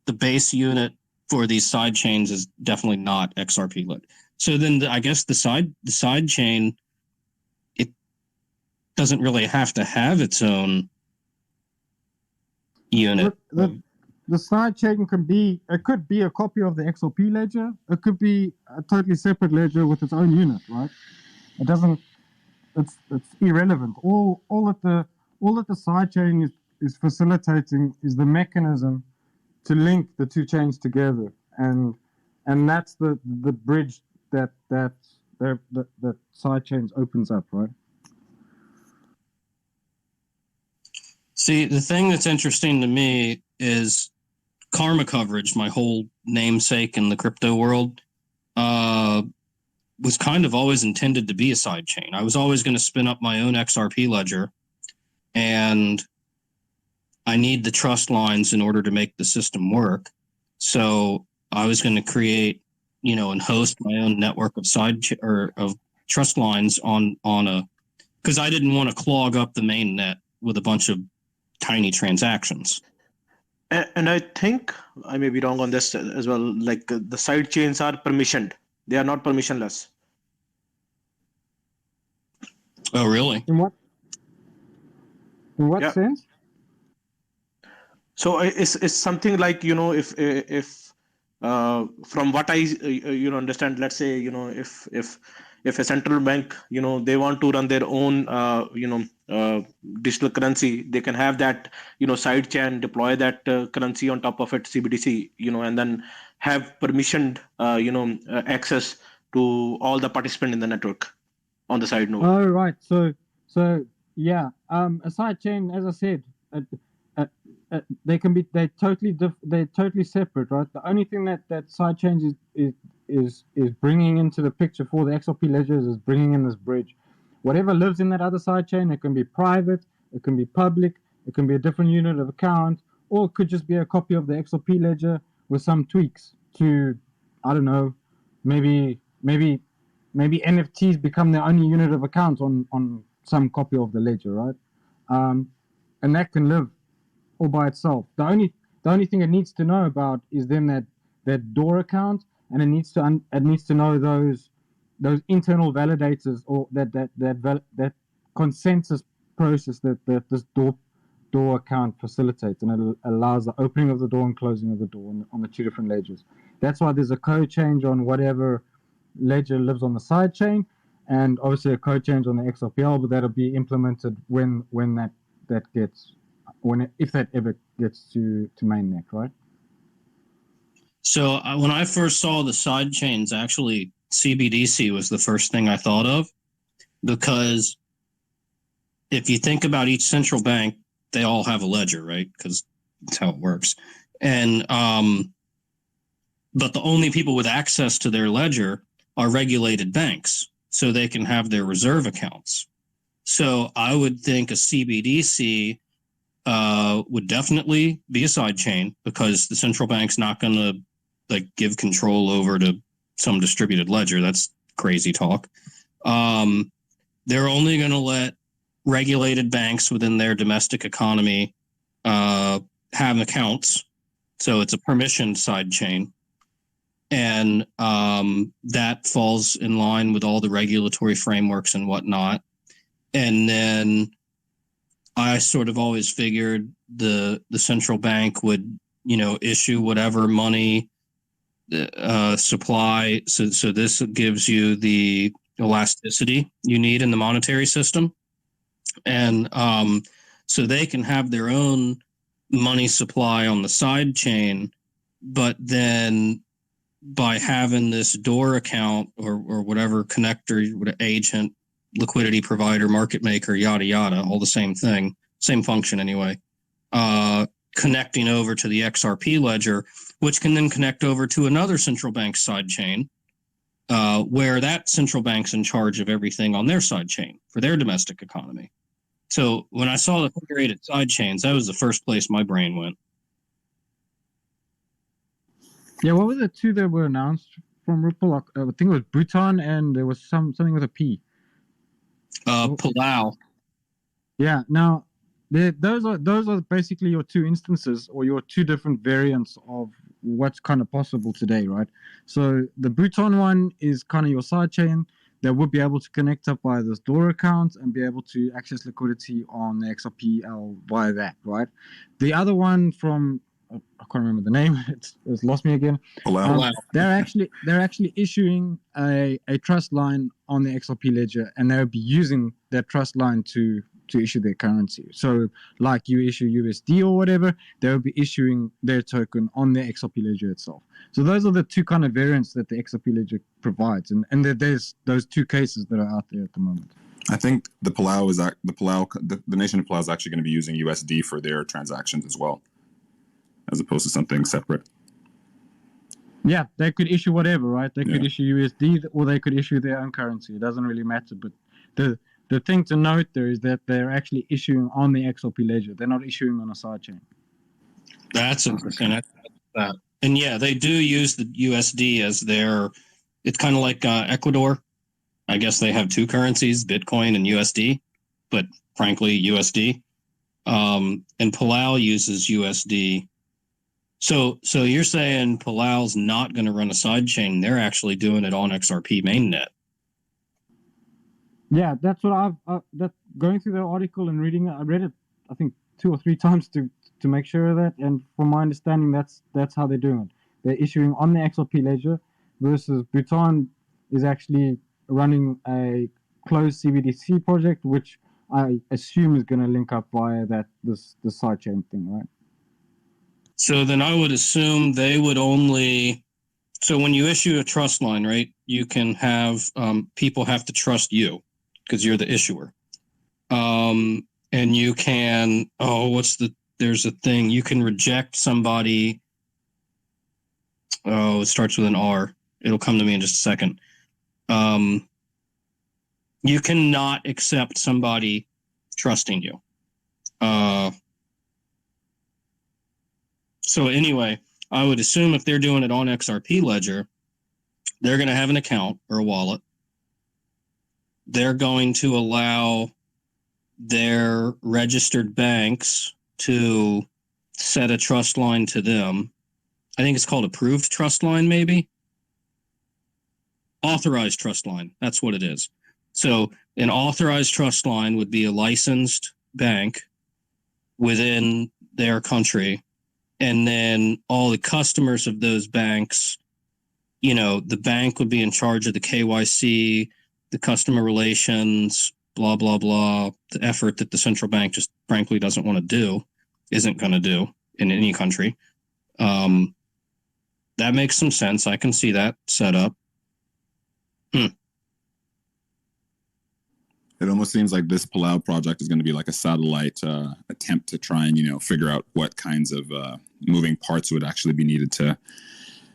the base unit for these side chains is definitely not XRP lit. So then I guess the side chain, it doesn't really have to have its own unit. The side chain could be a copy of the XRP ledger. It could be a totally separate ledger with its own unit, right? It doesn't. It's irrelevant. All that the side chain is facilitating is the mechanism to link the two chains together, and that's the bridge that side chains opens up, right? See, the thing that's interesting to me is karma coverage, my whole namesake in the crypto world, was kind of always intended to be a side chain. I was always going to spin up my own XRP ledger, and I need the trust lines in order to make the system work. So I was going to create, and host my own network of of trust lines on a, because I didn't want to clog up the main net with a bunch of tiny transactions. And I think I may be wrong on this as well. Like the side chains are permissioned; they are not permissionless. Oh, really? In what sense? So it's something like if from what I understand, let's say if a central bank they want to run their own digital currency, they can have that side chain, deploy that currency on top of it, CBDC, and then have permissioned access to all the participants in the network on the side node. Oh, right. So yeah, a side chain, as I said, they're totally separate, right? The only thing that side chains is bringing into the picture for the XRP ledgers is bringing in this bridge. Whatever lives in that other side chain, it can be private, it can be public, it can be a different unit of account, or it could just be a copy of the XRP ledger with some tweaks to, I don't know, maybe NFTs become their only unit of account on some copy of the ledger, right? And that can live all by itself. The only thing it needs to know about is then that door account, and it needs to know those internal validators, or that consensus process that this door account facilitates, and it allows the opening of the door and closing of the door on the two different ledgers. That's why there's a code change on whatever ledger lives on the side chain, and obviously a code change on the XRPL, but that'll be implemented if that ever gets to mainnet, right? So when I first saw the side chains, actually CBDC was the first thing I thought of, because if you think about each central bank, they all have a ledger, right? Because that's how it works. And but the only people with access to their ledger are regulated banks, so they can have their reserve accounts. So I would think a CBDC would definitely be a side chain, because the central bank's not going to like give control over to some distributed ledger. That's crazy talk. They're only going to let regulated banks within their domestic economy have accounts. So it's a permissioned sidechain. And that falls in line with all the regulatory frameworks and whatnot. And then I sort of always figured the central bank would, issue whatever money supply. So this gives you the elasticity you need in the monetary system. And so they can have their own money supply on the side chain, but then by having this door account or whatever connector, agent, liquidity provider, market maker, yada, yada, all the same thing, same function anyway, connecting over to the XRP ledger, which can then connect over to another central bank side chain, where that central bank's in charge of everything on their side chain for their domestic economy. So when I saw the federated side chains, that was the first place my brain went. Yeah, what were the two that were announced from Ripple? I think it was Bhutan, and there was something with a P. Palau. Yeah. Now, those are basically your two instances or your two different variants of what's kind of possible today, right? So the Bhutan one is kind of your side chain that would be able to connect up via this door account and be able to access liquidity on the XRPL via that, right? The other one from I can't remember the name. It's lost me again. They're actually issuing a trust line on the XRP ledger, and they'll be using that trust line to issue their currency. So, like you issue USD or whatever, they'll be issuing their token on the XRP ledger itself. So those are the two kind of variants that the XRP ledger provides, and there's those two cases that are out there at the moment. I think the nation of Palau is actually going to be using USD for their transactions as well, as opposed to something separate. Yeah, they could issue whatever, right? They could issue USD or they could issue their own currency. It doesn't really matter. But the thing to note there is that they're actually issuing on the XRP ledger. They're not issuing on a sidechain. That's interesting. And yeah, they do use the USD as their, it's kind of like Ecuador. I guess they have two currencies, Bitcoin and USD, but frankly, USD. And Palau uses USD. So you're saying Palau's not going to run a sidechain. They're actually doing it on XRP mainnet. Yeah, that's what that going through the article and reading it. I read it, I think 2 or 3 times to make sure of that. And from my understanding, that's how they're doing it. They're issuing on the XRP ledger, versus Bhutan is actually running a closed CBDC project, which I assume is going to link up via this sidechain thing, right? So then I would assume they would only. So when you issue a trust line, right, you can have people have to trust you because you're the issuer. And you can, there's a thing, you can reject somebody. Oh, it starts with an R. It'll come to me in just a second. You cannot accept somebody trusting you. So anyway, I would assume if they're doing it on XRP Ledger, they're going to have an account or a wallet. They're going to allow their registered banks to set a trust line to them. I think it's called approved trust line, maybe. Authorized trust line. That's what it is. So an authorized trust line would be a licensed bank within their country. And then all the customers of those banks, the bank would be in charge of the KYC, the customer relations, blah, blah, blah, the effort that the central bank just frankly doesn't want to do, isn't going to do in any country. That makes some sense. I can see that set up. It almost seems like this Palau project is going to be like a satellite attempt to try and, figure out what kinds of moving parts would actually be needed to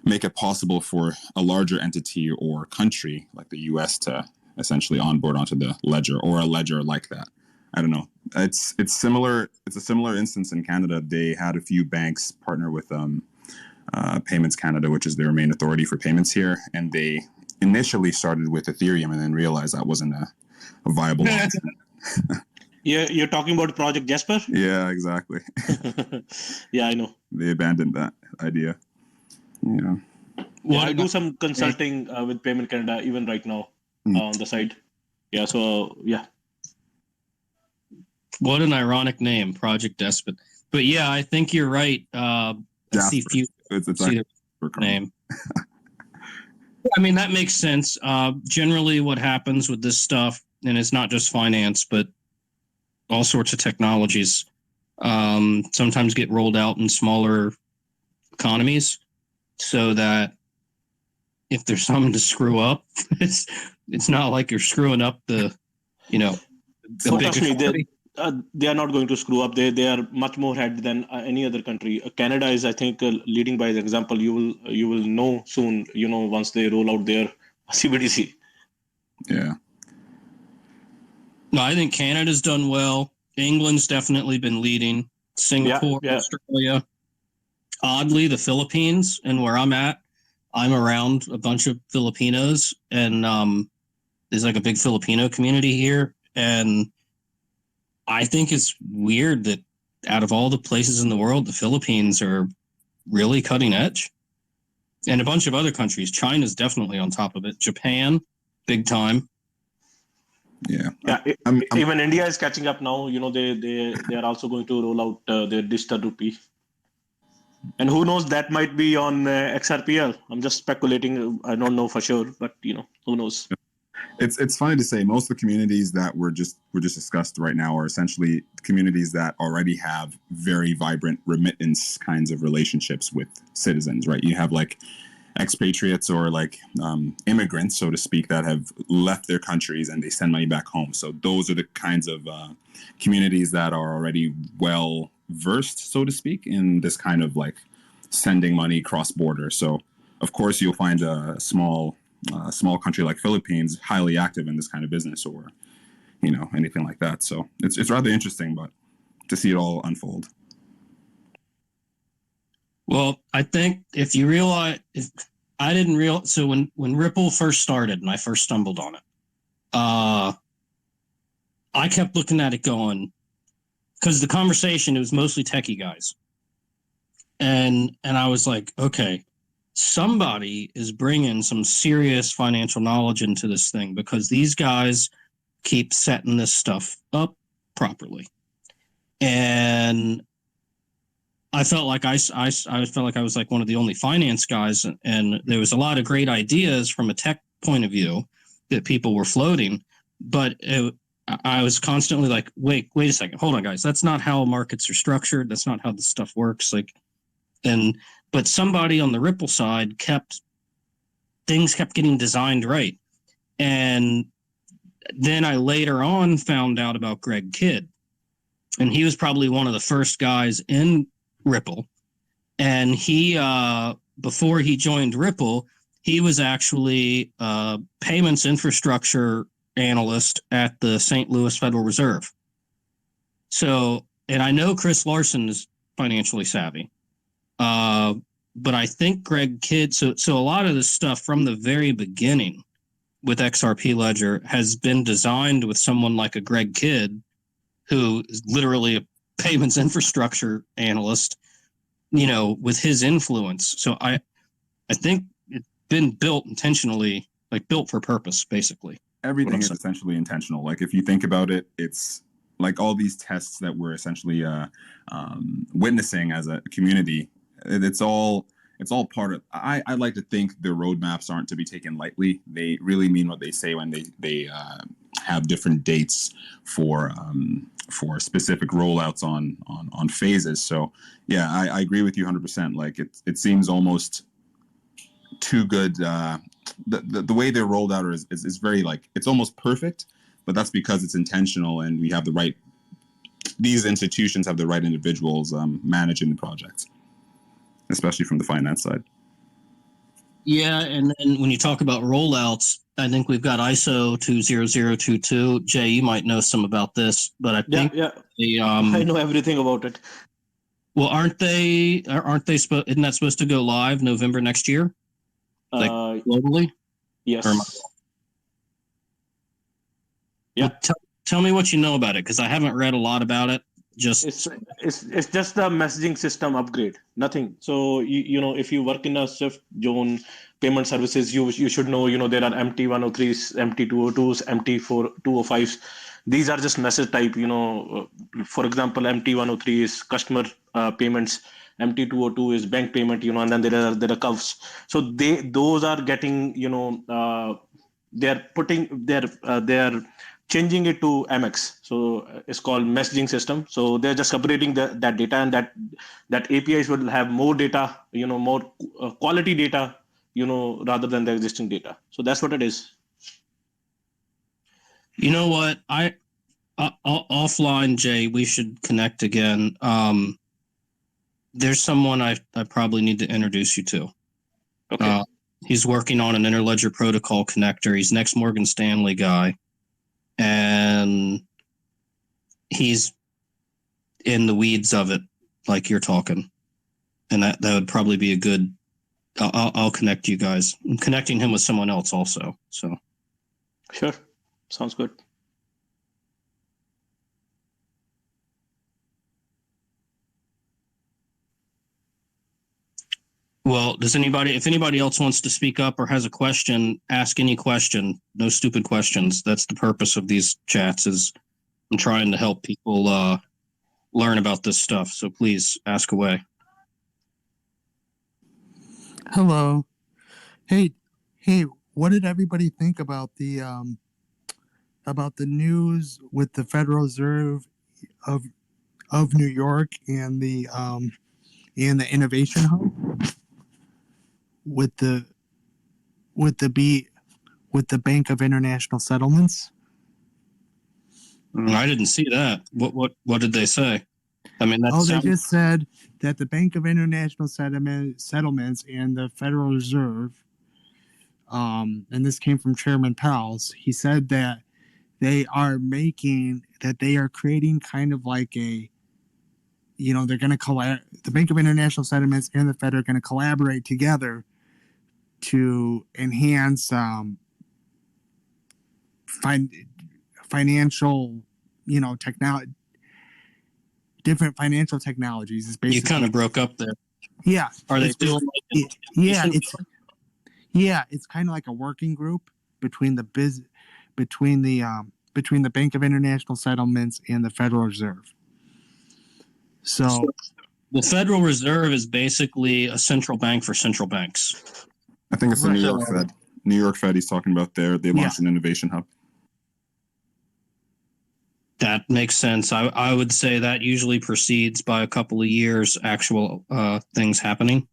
make it possible for a larger entity or country like the U.S. to essentially onboard onto the ledger, or a ledger like that. I don't know. It's similar. It's a similar instance in Canada. They had a few banks partner with Payments Canada, which is their main authority for payments here, and they initially started with Ethereum and then realized that wasn't a viable option. Yeah, you're talking about Project Jasper? Yeah, exactly. Yeah, I know. They abandoned that idea. Yeah. Yeah, I do some consulting with Payment Canada even right now on the side. Yeah, so yeah. What an ironic name, Project Despot. But yeah, I think you're right. I see few. It's See the name. I mean, that makes sense. Generally, what happens with this stuff, and it's not just finance, but all sorts of technologies, sometimes get rolled out in smaller economies, so that if there's something to screw up, it's not like you're screwing up the Trust me, they are not going to screw up. They are much more ahead than any other country. Canada is, I think, leading by example. You will know soon. Once they roll out their CBDC. Yeah. No, I think Canada's done well. England's definitely been leading. Singapore, Australia. Oddly, the Philippines, and where I'm at, I'm around a bunch of Filipinos, and there's like a big Filipino community here. And I think it's weird that out of all the places in the world, the Philippines are really cutting edge. And a bunch of other countries. China's definitely on top of it. Japan, big time. Yeah. Even India is catching up now. They are also going to roll out their digital rupee. And who knows, that might be on XRPL. I'm just speculating. I don't know for sure, but who knows? It's funny to say most of the communities that were just discussed right now are essentially communities that already have very vibrant remittance kinds of relationships with citizens, right? You have like expatriates or like immigrants, so to speak, that have left their countries and they send money back home. So those are the kinds of communities that are already well versed, so to speak, in this kind of like sending money cross border. So of course you'll find a small country like Philippines highly active in this kind of business, or anything like that. So it's rather interesting, but to see it all unfold. Well, I think if I didn't realize, so when Ripple first started and I first stumbled on it, I kept looking at it going, because the conversation, it was mostly techie guys. And I was like, okay, somebody is bringing some serious financial knowledge into this thing, because these guys keep setting this stuff up properly. And I felt like I felt like I was like one of the only finance guys, and there was a lot of great ideas from a tech point of view that people were floating, but I was constantly like, wait a second, hold on, guys, that's not how markets are structured. That's not how this stuff works. But somebody on the Ripple side kept getting designed right, and then I later on found out about Greg Kidd, and he was probably one of the first guys in Ripple. And he, before he joined Ripple, he was actually a payments infrastructure analyst at the St. Louis Federal Reserve. So, and I know Chris Larson is financially savvy. But I think Greg Kidd, so a lot of this stuff from the very beginning with XRP Ledger has been designed with someone like a Greg Kidd, who is literally a payments infrastructure analyst, with his influence. So I think it's been built intentionally, like built for purpose, basically. Everything is essentially intentional. Like if you think about it, it's like all these tests that we're essentially witnessing as a community. It's all part of. I like to think the roadmaps aren't to be taken lightly. They really mean what they say when they have different dates for specific rollouts on phases. So yeah, I agree with you 100%. Like it seems almost too good. The way they're rolled out is very like, it's almost perfect, but that's because it's intentional and we have the right. These institutions have the right individuals managing the projects, especially from the finance side. Yeah, and then when you talk about rollouts, I think we've got ISO 20022. Jay, you might know some about this, but I think I know everything about it. Well, aren't they? Isn't that supposed to go live November next year, like globally? Yes. Well, tell me what you know about it, because I haven't read a lot about it. It's just the messaging system upgrade, nothing. So you know, if you work in a Swift zone payment services, you should know, you know, there are MT103s, MT202s, MT205s. These are just message type, you know. For example, MT103 is customer payments, MT202 is bank payment, you know, and then there are curves. So those are getting, you know, they're changing it to MX. So it's called messaging system. So they're just separating that data, and that APIs will have more data, you know, more quality data, you know, rather than the existing data. So that's what it is. You know what? Offline, Jay, we should connect again. There's someone I probably need to introduce you to. Okay. He's working on an interledger protocol connector. He's next Morgan Stanley guy, and he's in the weeds of it, like you're talking. And that would probably be a good. I'll connect you guys. I'm connecting him with someone else also. So sure, sounds good. Well, if anybody else wants to speak up or has a question, ask any question. No stupid questions. That's the purpose of these chats. Is I'm trying to help people learn about this stuff. So please ask away. Hello. Hey, what did everybody think about the news with the Federal Reserve of New York and the Innovation Hub with the Bank of International Settlements? I didn't see that. What did they say? I mean, they just said that the Bank of International Settlements and the Federal Reserve, and this came from Chairman Powell's, he said that they are creating kind of like a, you know, they're going to the Bank of International Settlements and the Fed are going to collaborate together to enhance financial, you know, different financial technologies. Is basically, you kind of broke up there. Yeah. Are they doing? It's kind of like a working group between the Bank of International Settlements and the Federal Reserve. So the Federal Reserve is basically a central bank for central banks. I think it's the New York Fed. New York Fed he's talking about there. They launched an innovation hub. That makes sense. I would say that usually precedes by a couple of years actual things happening.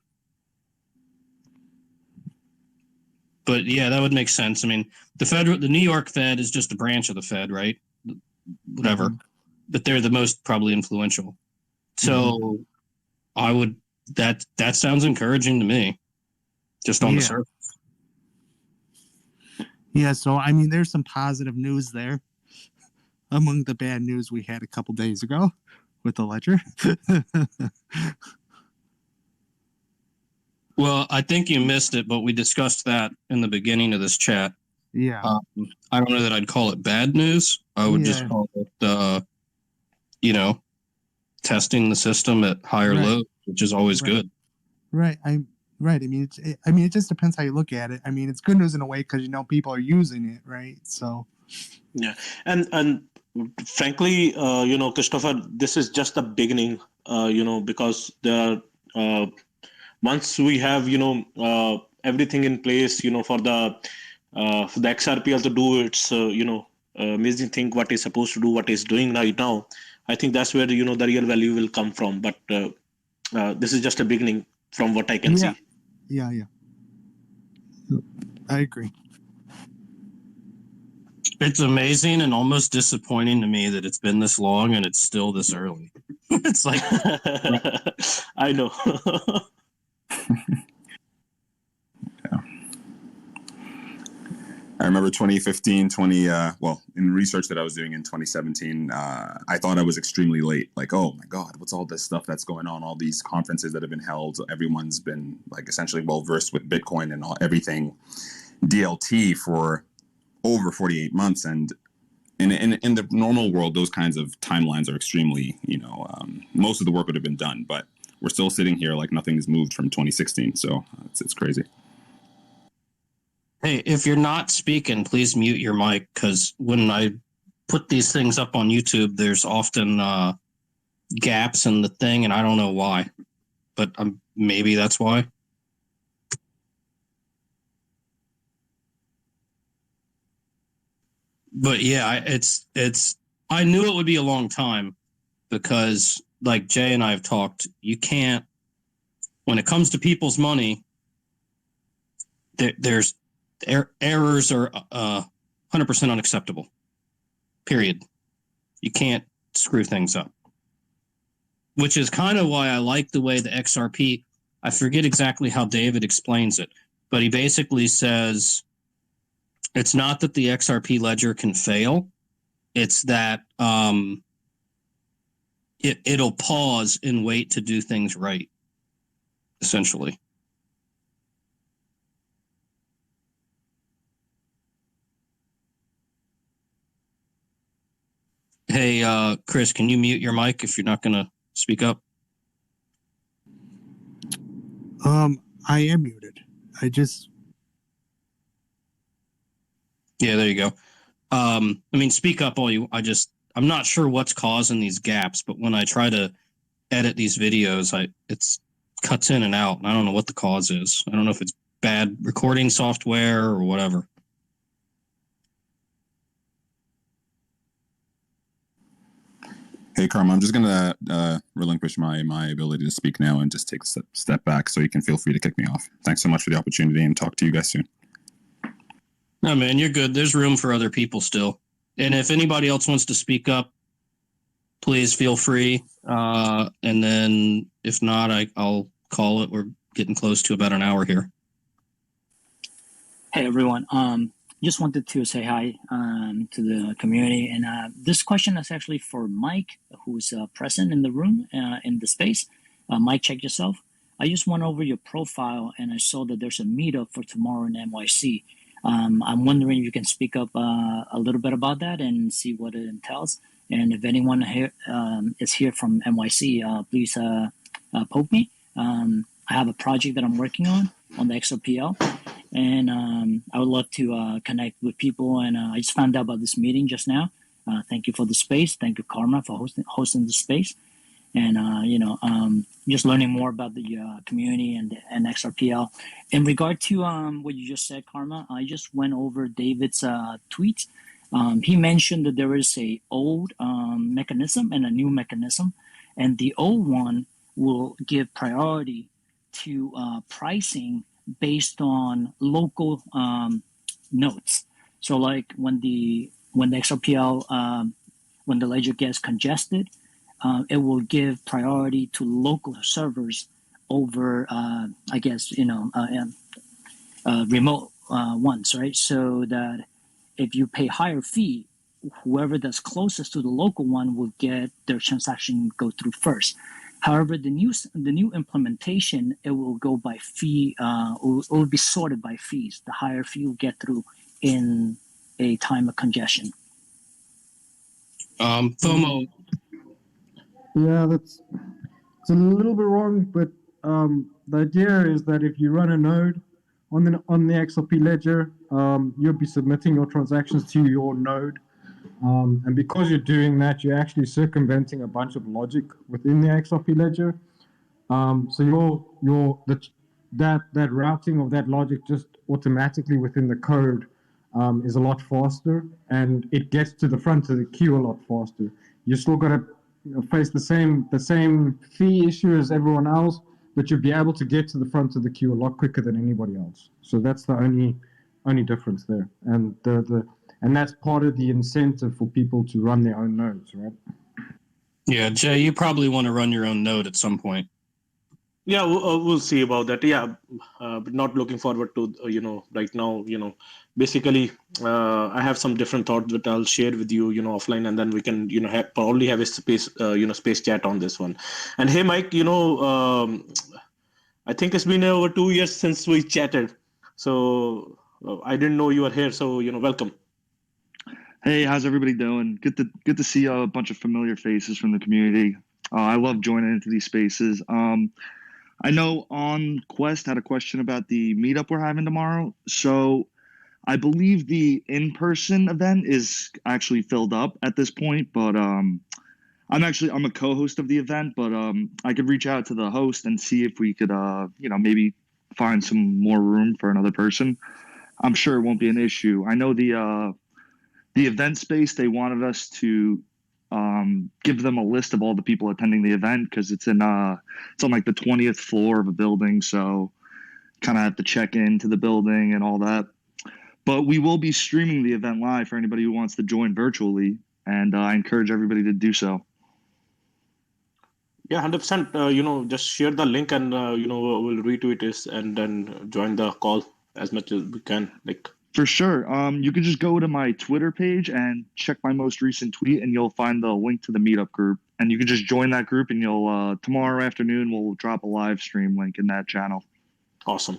But yeah, that would make sense. I mean, the New York Fed is just a branch of the Fed, right? Whatever. Mm-hmm. But they're the most probably influential. So that sounds encouraging to me, just on the surface. Yeah, so I mean, there's some positive news there among the bad news we had a couple days ago with the ledger. Well, I think you missed it, but we discussed that in the beginning of this chat. Yeah. I don't know that I'd call it bad news. I would just call it, testing the system at higher load, which is always good. Right. I mean, it just depends how you look at it. I mean, it's good news in a way because, you know, people are using it, right? So. Yeah. And frankly, Christopher, this is just the beginning, because once we have, everything in place, for the XRPL to do its, amazing thing, what is supposed to do, what is doing right now, I think that's where, the real value will come from. But this is just a beginning from what I can see. Yeah. I agree. It's amazing and almost disappointing to me that it's been this long and it's still this early. It's like, I know. I remember 2015, in research that I was doing in 2017, I thought I was extremely late. Like, oh my God, what's all this stuff that's going on? All these conferences that have been held. Everyone's been like essentially well versed with Bitcoin and everything DLT for over 48 months. And in the normal world, those kinds of timelines are extremely, most of the work would have been done, but we're still sitting here like nothing's moved from 2016. So it's crazy. Hey, if you're not speaking, please mute your mic, because when I put these things up on YouTube, there's often gaps in the thing, and I don't know why, but maybe that's why. But yeah, I knew it would be a long time, because like Jay and I have talked, you can't, when it comes to people's money, there's errors are 100% unacceptable. Period. You can't screw things up. Which is kind of why I like the way the XRP, I forget exactly how David explains it, but he basically says it's not that the XRP ledger can fail, it's that it'll pause and wait to do things right, essentially. Hey, Chris, can you mute your mic if you're not going to speak up? I am muted. Yeah, there you go. Speak up all you. I'm not sure what's causing these gaps, but when I try to edit these videos, it cuts in and out, and I don't know what the cause is. I don't know if it's bad recording software or whatever. Hey, Karma, I'm just going to relinquish my ability to speak now and just take a step back, so you can feel free to kick me off. Thanks so much for the opportunity, and talk to you guys soon. No, man, you're good. There's room for other people still. And if anybody else wants to speak up, please feel free. And then if not, I'll call it. We're getting close to about an hour here. Hey, everyone. Just wanted to say hi to the community. And this question is actually for Mike, who's present in the room, in the space. Mike, check yourself. I just went over your profile, and I saw that there's a meetup for tomorrow in NYC. I'm wondering if you can speak up a little bit about that and see what it entails. And if anyone here is here from NYC, please poke me. I have a project that I'm working on the XOPL. And I would love to connect with people. And I just found out about this meeting just now. Thank you for the space. Thank you, Karma, for hosting the space. And, just learning more about the community and XRPL. In regard to what you just said, Karma, I just went over David's tweets. He mentioned that there is a old mechanism and a new mechanism. And the old one will give priority to pricing based on local nodes. So like when the XRPL, when the ledger gets congested, it will give priority to local servers over, remote ones, right? So that if you pay higher fee, whoever that's closest to the local one will get their transaction go through first. However, the new implementation, it will go by fee. It will be sorted by fees. The higher fee will get through in a time of congestion. FOMO. Yeah, it's a little bit wrong, but the idea is that if you run a node on the XRP ledger, you'll be submitting your transactions to your node. And because you're doing that, you're actually circumventing a bunch of logic within the XRP ledger. So that routing of that logic just automatically within the code is a lot faster, and it gets to the front of the queue a lot faster. You still got to face the same fee issue as everyone else, but you'll be able to get to the front of the queue a lot quicker than anybody else. So that's the only difference there, and and that's part of the incentive for people to run their own nodes, right? Yeah, Jay, you probably want to run your own node at some point. Yeah, we'll see about that. Yeah, but not looking forward to right now. Basically, I have some different thoughts that I'll share with you, offline, and then we can probably have a space space chat on this one. And hey, Mike, I think it's been over 2 years since we chatted, so I didn't know you were here. So welcome. Hey, how's everybody doing? Good to see a bunch of familiar faces from the community. I love joining into these spaces. I know On Quest had a question about the meetup we're having tomorrow. So I believe the in-person event is actually filled up at this point, but I'm a co-host of the event, but I could reach out to the host and see if we could maybe find some more room for another person. I'm sure it won't be an issue. I know the event space, they wanted us to give them a list of all the people attending the event because it's on like the 20th floor of a building, so kind of have to check into the building and all that. But we will be streaming the event live for anybody who wants to join virtually, and I encourage everybody to do so. Yeah, 100%. Just share the link, and we'll retweet it and then join the call as much as we can. For sure. You can just go to my Twitter page and check my most recent tweet, and you'll find the link to the meetup group. And you can just join that group, and you'll tomorrow afternoon we'll drop a live stream link in that channel. Awesome.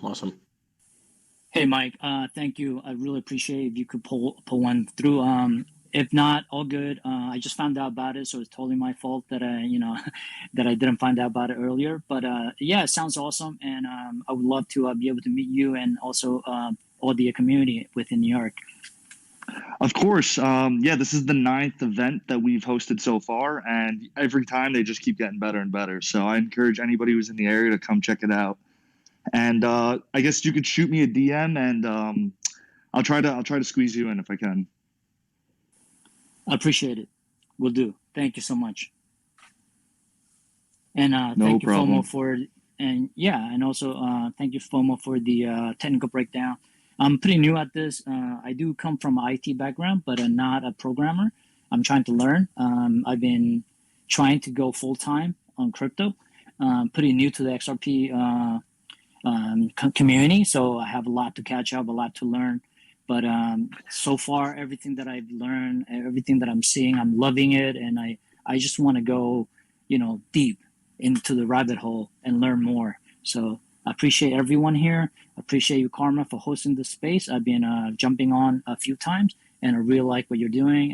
Hey, Mike, thank you. I really appreciate if you could pull one through. If not, all good. I just found out about it, so it's totally my fault that that I didn't find out about it earlier. But yeah, it sounds awesome, and I would love to be able to meet you and also all the community within New York. Of course. Yeah, this is the 9th event that we've hosted so far, and every time they just keep getting better and better. So I encourage anybody who's in the area to come check it out. And I guess you could shoot me a DM, and I'll try to squeeze you in if I can. I appreciate it. Will do. Thank you so much. And No thank you, problem. FOMO, and also thank you, FOMO, for the technical breakdown. I'm pretty new at this. I do come from an IT background, but I'm not a programmer. I'm trying to learn. I've been trying to go full time on crypto. Pretty new to the XRP community, so I have a lot to catch up, a lot to learn. But so far, everything that I've learned, everything that I'm seeing, I'm loving it, and I just want to go, deep into the rabbit hole and learn more. So I appreciate everyone here. I appreciate you, Karma, for hosting this space. I've been jumping on a few times, and I really like what you're doing,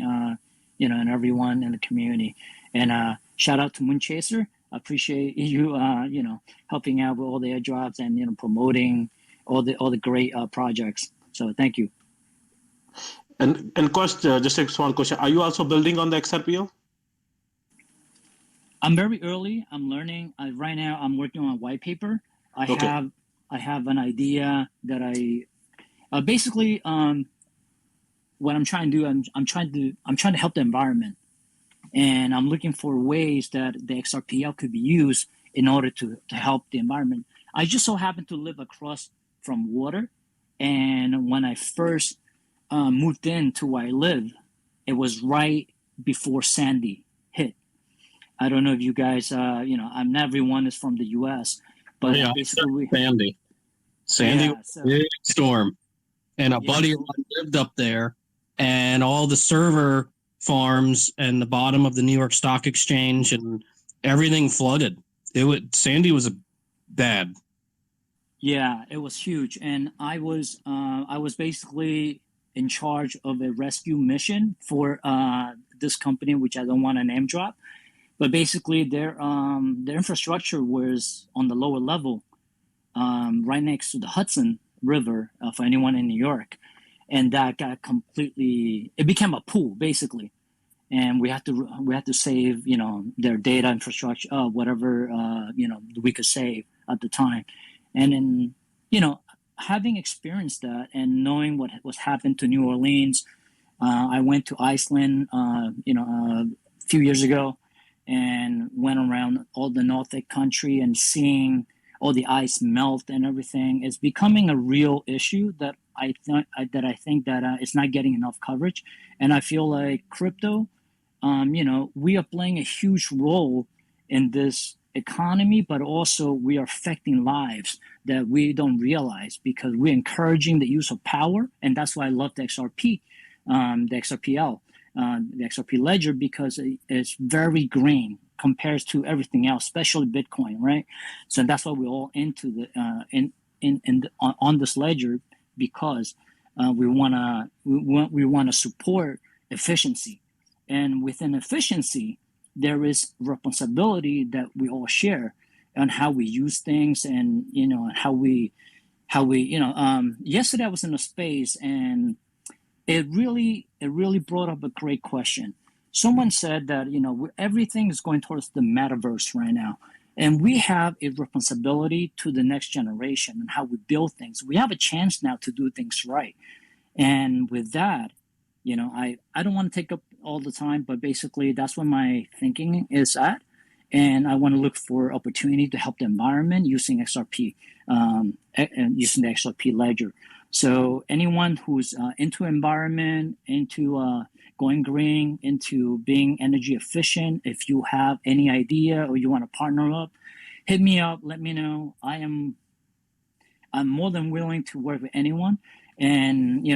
and everyone in the community. And shout out to Moonchaser. I appreciate you, helping out with all the airdrops and promoting all the great projects. So thank you. And Kost, just a small question: are you also building on the XRPO? I'm very early. I'm learning. Right now, I'm working on a white paper. I have an idea that basically what I'm trying to do. I'm trying to help the environment, and I'm looking for ways that the XRPL could be used in order to help the environment. I just so happen to live across from water, and when I first moved into where I live, it was right before Sandy hit. I don't know if you guys, I'm not everyone is from the U.S., but Yeah, basically Sandy yeah, was a big storm, and a buddy of mine lived up there, and all the server farms and the bottom of the New York Stock Exchange and everything flooded. Sandy was bad. Yeah, it was huge, and I was basically in charge of a rescue mission for this company, which I don't want to name drop, but basically their infrastructure was on the lower level, right next to the Hudson River, for anyone in New York, and that got completely. It became a pool basically, and we had to save their data infrastructure, whatever we could save at the time. And then, having experienced that and knowing what was happened to New Orleans, I went to Iceland, a few years ago, and went around all the Nordic country and seeing all the ice melt and everything. It's becoming a real issue that I think that it's not getting enough coverage, and I feel like crypto, we are playing a huge role in this economy, but also we are affecting lives that we don't realize because we're encouraging the use of power. And that's why I love the XRP, the XRPL, the XRP ledger, because it's very green compared to everything else, especially Bitcoin, right? So that's why we're all into the on this ledger, because we wanna support efficiency, and within efficiency, there is responsibility that we all share on how we use things, and how we yesterday I was in a space, and it really brought up a great question. Someone said that everything is going towards the metaverse right now, and we have a responsibility to the next generation and how we build things. We have a chance now to do things right, and with that, I don't want to take up all the time, but basically that's what my thinking is at. And I want to look for opportunity to help the environment using XRP, and using the XRP ledger. So anyone who's into environment, into going green, into being energy efficient, if you have any idea or you want to partner up, hit me up, let me know. I'm more than willing to work with anyone. And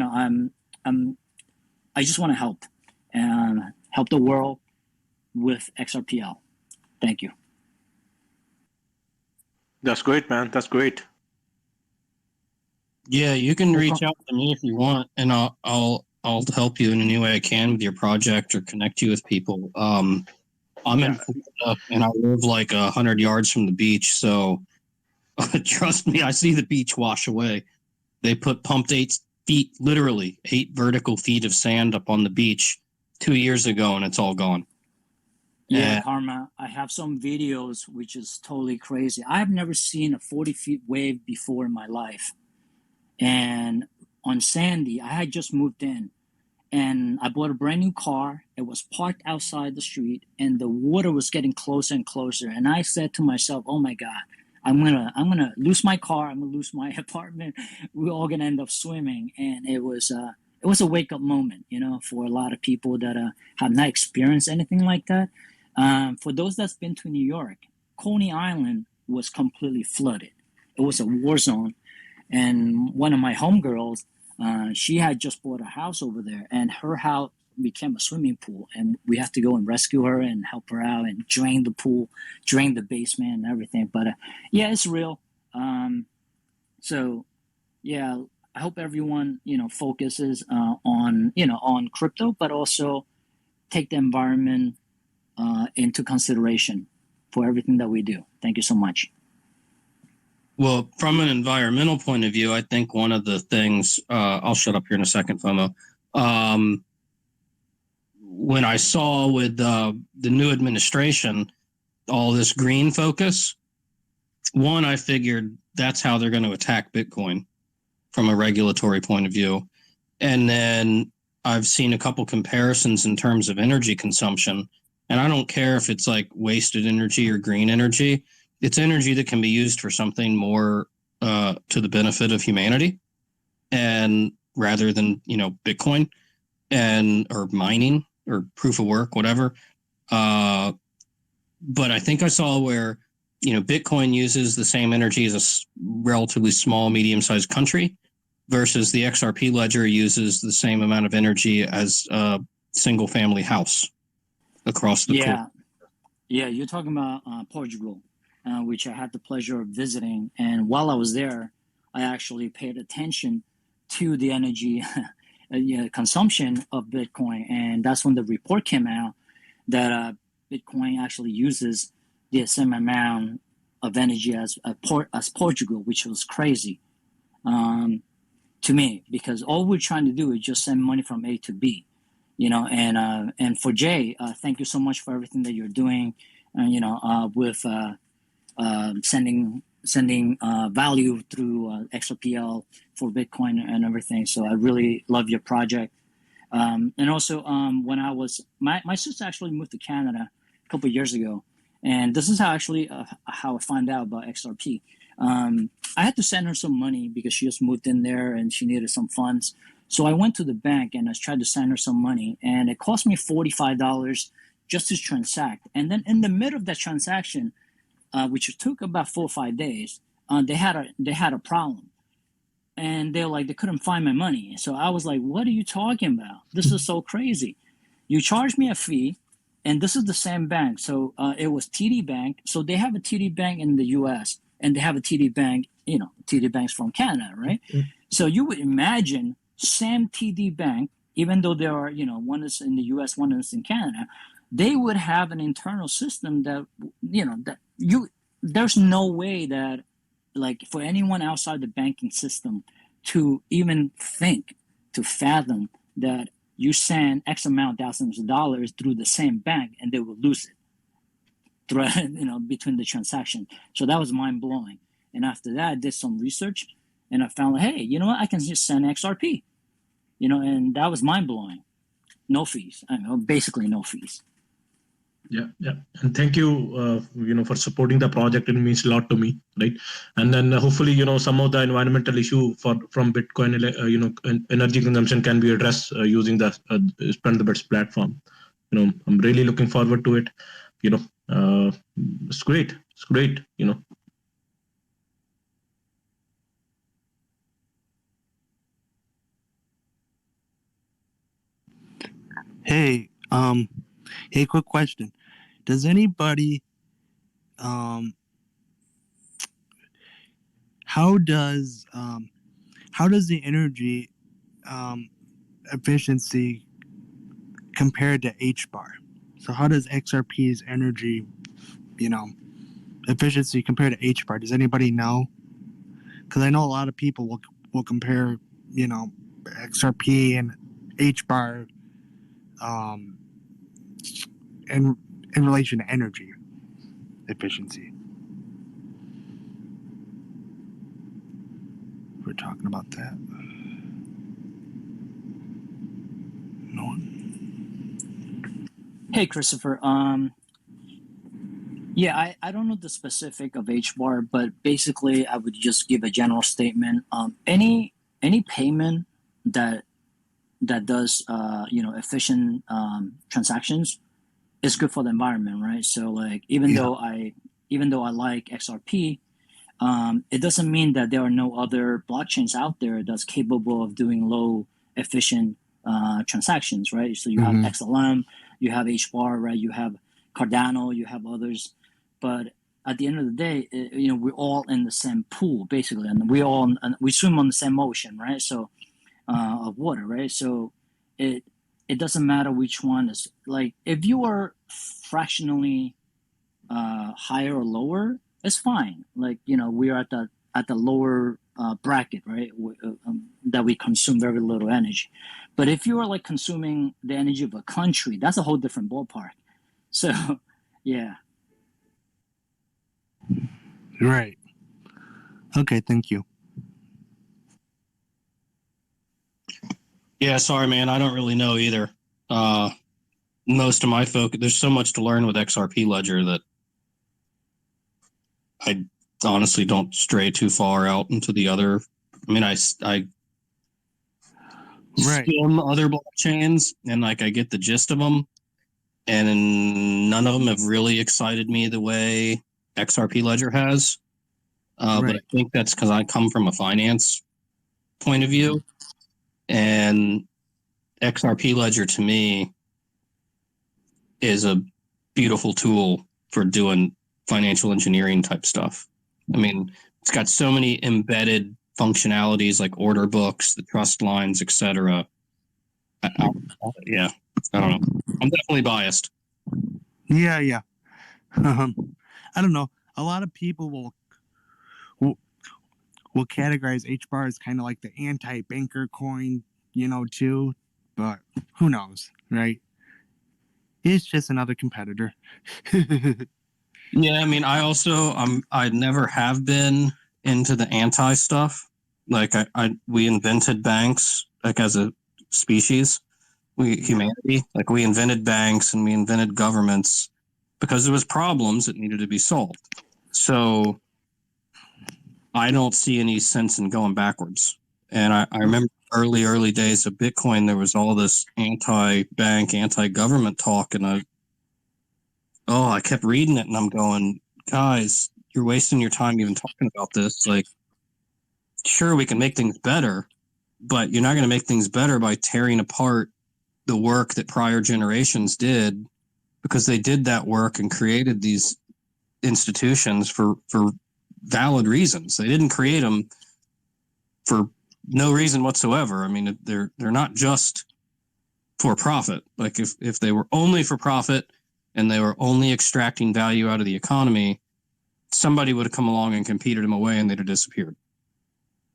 I just want to help and help the world with XRPL. Thank you. That's great, man. That's great. Yeah, you can reach out to me if you want, and I'll help you in any way I can with your project or connect you with people. I'm in Florida, and I live like 100 yards from the beach, so trust me, I see the beach wash away. They pumped 8 feet, literally 8 vertical feet of sand up on the beach 2 years ago, and it's all gone. Yeah, Karma, I have some videos which is totally crazy. I've never seen a 40-foot wave before in my life. And on Sandy, I had just moved in, and I bought a brand new car. It was parked outside the street, and the water was getting closer and closer. And I said to myself, "Oh my God, I'm gonna lose my car. I'm gonna lose my apartment. We're all gonna end up swimming." And it was a wake up moment, for a lot of people that have not experienced anything like that. For those that's been to New York, Coney Island was completely flooded. It was a war zone. And one of my homegirls, she had just bought a house over there, and her house became a swimming pool, and we have to go and rescue her and help her out and drain the pool, drain the basement and everything. But yeah, it's real. So yeah, I hope everyone focuses on crypto, but also take the environment into consideration for everything that we do. Thank you so much. Well, from an environmental point of view, I think one of the things, I'll shut up here in a second, FOMO. When I saw with the new administration, all this green focus, one, I figured that's how they're going to attack Bitcoin from a regulatory point of view. And then I've seen a couple comparisons in terms of energy consumption. And I don't care if it's like wasted energy or green energy. It's energy that can be used for something more to the benefit of humanity, and rather than Bitcoin or mining or proof of work, whatever. But I think I saw where Bitcoin uses the same energy as a relatively small, medium-sized country, versus the XRP ledger uses the same amount of energy as a single-family house across the court. Yeah, you're talking about Portugal. Which I had the pleasure of visiting. And while I was there, I actually paid attention to the energy consumption of Bitcoin. And that's when the report came out that Bitcoin actually uses the same amount of energy as Portugal, which was crazy to me, because all we're trying to do is just send money from A to B. And for Jay, thank you so much for everything that you're doing, with sending value through XRPL for Bitcoin and everything. So I really love your project. And also, when I was my sister actually moved to Canada a couple of years ago, and this is how I found out about XRP. I had to send her some money because she just moved in there and she needed some funds. So I went to the bank and I tried to send her some money, and it cost me $45 just to transact. And then in the middle of that transaction, which took about 4 or 5 days, they had a problem, and they're like they couldn't find my money. So I was like, "What are you talking about? This is so crazy! You charged me a fee, and this is the same bank." So it was TD Bank. So they have a TD Bank in the U.S. and they have a TD Bank, TD Banks from Canada, right? Mm. So you would imagine same TD Bank, even though there are one is in the U.S., one is in Canada, they would have an internal system that there's no way that, like, for anyone outside the banking system to even think, to fathom that you send X amount thousands of dollars through the same bank and they will lose it between the transaction. So that was mind blowing. And after that, I did some research and I found, hey, you know what? I can just send XRP, and that was mind blowing. No fees. Basically no fees. Yeah, and thank you, for supporting the project. It means a lot to me, right? And then hopefully, some of the environmental issue from Bitcoin, energy consumption can be addressed using the Spend the Bits platform. I'm really looking forward to it. It's great. It's great. Hey, quick question. Does anybody, how does the energy efficiency compare to HBAR? So how does XRP's energy, efficiency compare to HBAR? Does anybody know? Because I know a lot of people will compare, XRP and HBAR in relation to energy efficiency. We're talking about that. No one. Hey, Christopher. Yeah, I don't know the specific of HBAR, but basically I would just give a general statement. Any payment that does efficient transactions is good for the environment, right? So like even though I like XRP, it doesn't mean that there are no other blockchains out there that's capable of doing low efficient transactions, right? So you have XLM, you have HBAR, right? You have Cardano, you have others, but at the end of the day, we're all in the same pool basically, and we swim on the same ocean, right? So of water, right? So it doesn't matter which one is, like, if you are fractionally higher or lower, it's fine. Like, we are at the lower bracket, right? That we consume very little energy. But if you are like consuming the energy of a country, that's a whole different ballpark. So, yeah. Right. Okay, thank you. Yeah, sorry, man. I don't really know either. Most of my focus, there's so much to learn with XRP Ledger that I honestly don't stray too far out into the other. I mean, I skim other blockchains and like I get the gist of them, and none of them have really excited me the way XRP Ledger has. But I think that's because I come from a finance point of view, and XRP Ledger to me is a beautiful tool for doing financial engineering type stuff. I mean, it's got so many embedded functionalities like order books, the trust lines, etc. Yeah, I don't know. I'm definitely biased. Yeah. I don't know. A lot of people will categorize HBAR as kind of like the anti-banker coin, too. But who knows, right? It's just another competitor. Yeah, I mean, I never have been into the anti stuff. Like we invented banks, like as a species, humanity, like we invented banks and we invented governments because there was problems that needed to be solved. So I don't see any sense in going backwards. And I remember early days of Bitcoin, there was all this anti-bank, anti-government talk, and I kept reading it and I'm going, guys, you're wasting your time even talking about this. Like, sure, we can make things better, but you're not going to make things better by tearing apart the work that prior generations did, because they did that work and created these institutions for valid reasons. They didn't create them for no reason whatsoever. I mean, they're not just for profit. Like if they were only for profit and they were only extracting value out of the economy, somebody would have come along and competed them away and they'd have disappeared.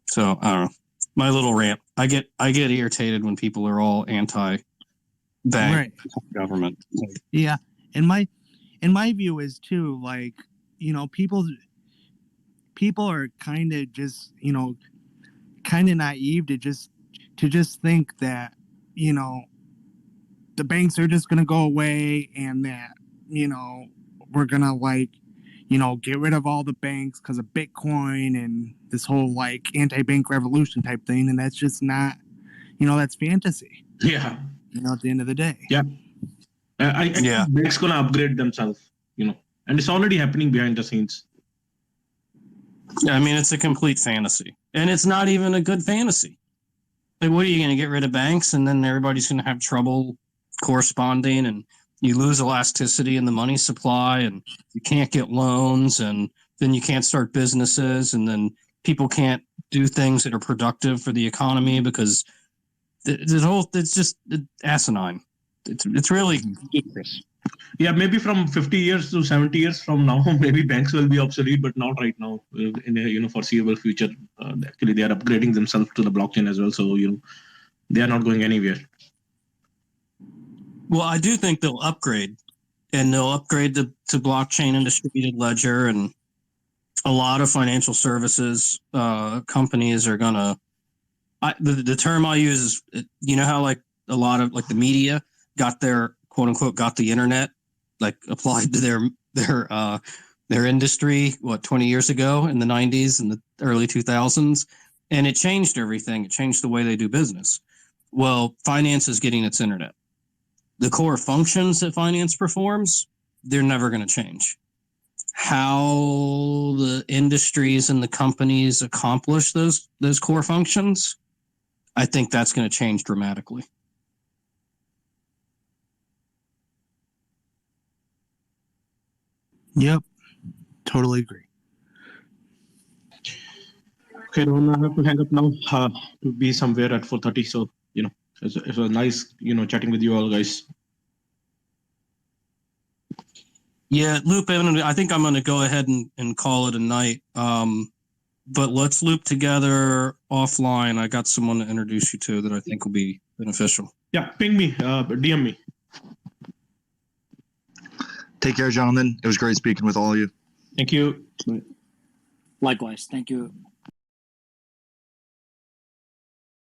So I don't know. My little rant. I get irritated when people are all anti-bank government. Yeah, and my view is too, like, you know, people are kind of just, you know, kind of naive to just think that, you know, the banks are just gonna go away and that, you know, we're gonna, like, you know, get rid of all the banks because of Bitcoin and this whole like anti-bank revolution type thing, and that's just not, you know, that's fantasy. Yeah. You know, at the end of the day. Yeah. I think banks gonna upgrade themselves, you know, and it's already happening behind the scenes. Yeah, I mean, it's a complete fantasy, and it's not even a good fantasy. Like, what are you going to get rid of banks, and then everybody's going to have trouble corresponding, and you lose elasticity in the money supply, and you can't get loans, and then you can't start businesses, and then people can't do things that are productive for the economy because it's just asinine. It's really ludicrous. Yeah, maybe from 50 years to 70 years from now, maybe banks will be obsolete, but not right now. In the, you know, foreseeable future, actually they are upgrading themselves to the blockchain as well. So, you know, they are not going anywhere. Well, I do think they'll upgrade, and they'll upgrade to blockchain and distributed ledger, and a lot of financial services companies are gonna. The term I use is, you know how like a lot of like the media got their quote unquote got the internet like applied to their industry 20 years ago in the 90s and the early 2000s, and it changed everything. It changed the way they do business. Well, finance is getting its internet. The core functions that finance performs, they're never going to change. How the industries and the companies accomplish those core functions, I think that's going to change dramatically. Yep, totally agree. Okay, Ron, I have to hang up now to be somewhere at 4:30. So, you know, it was nice, you know, chatting with you all, guys. Yeah, Loop, I think I'm going to go ahead and call it a night. But let's loop together offline. I got someone to introduce you to that I think will be beneficial. Yeah, ping me, DM me. Take care, gentlemen. It was great speaking with all of you. Thank you. Likewise. Thank you.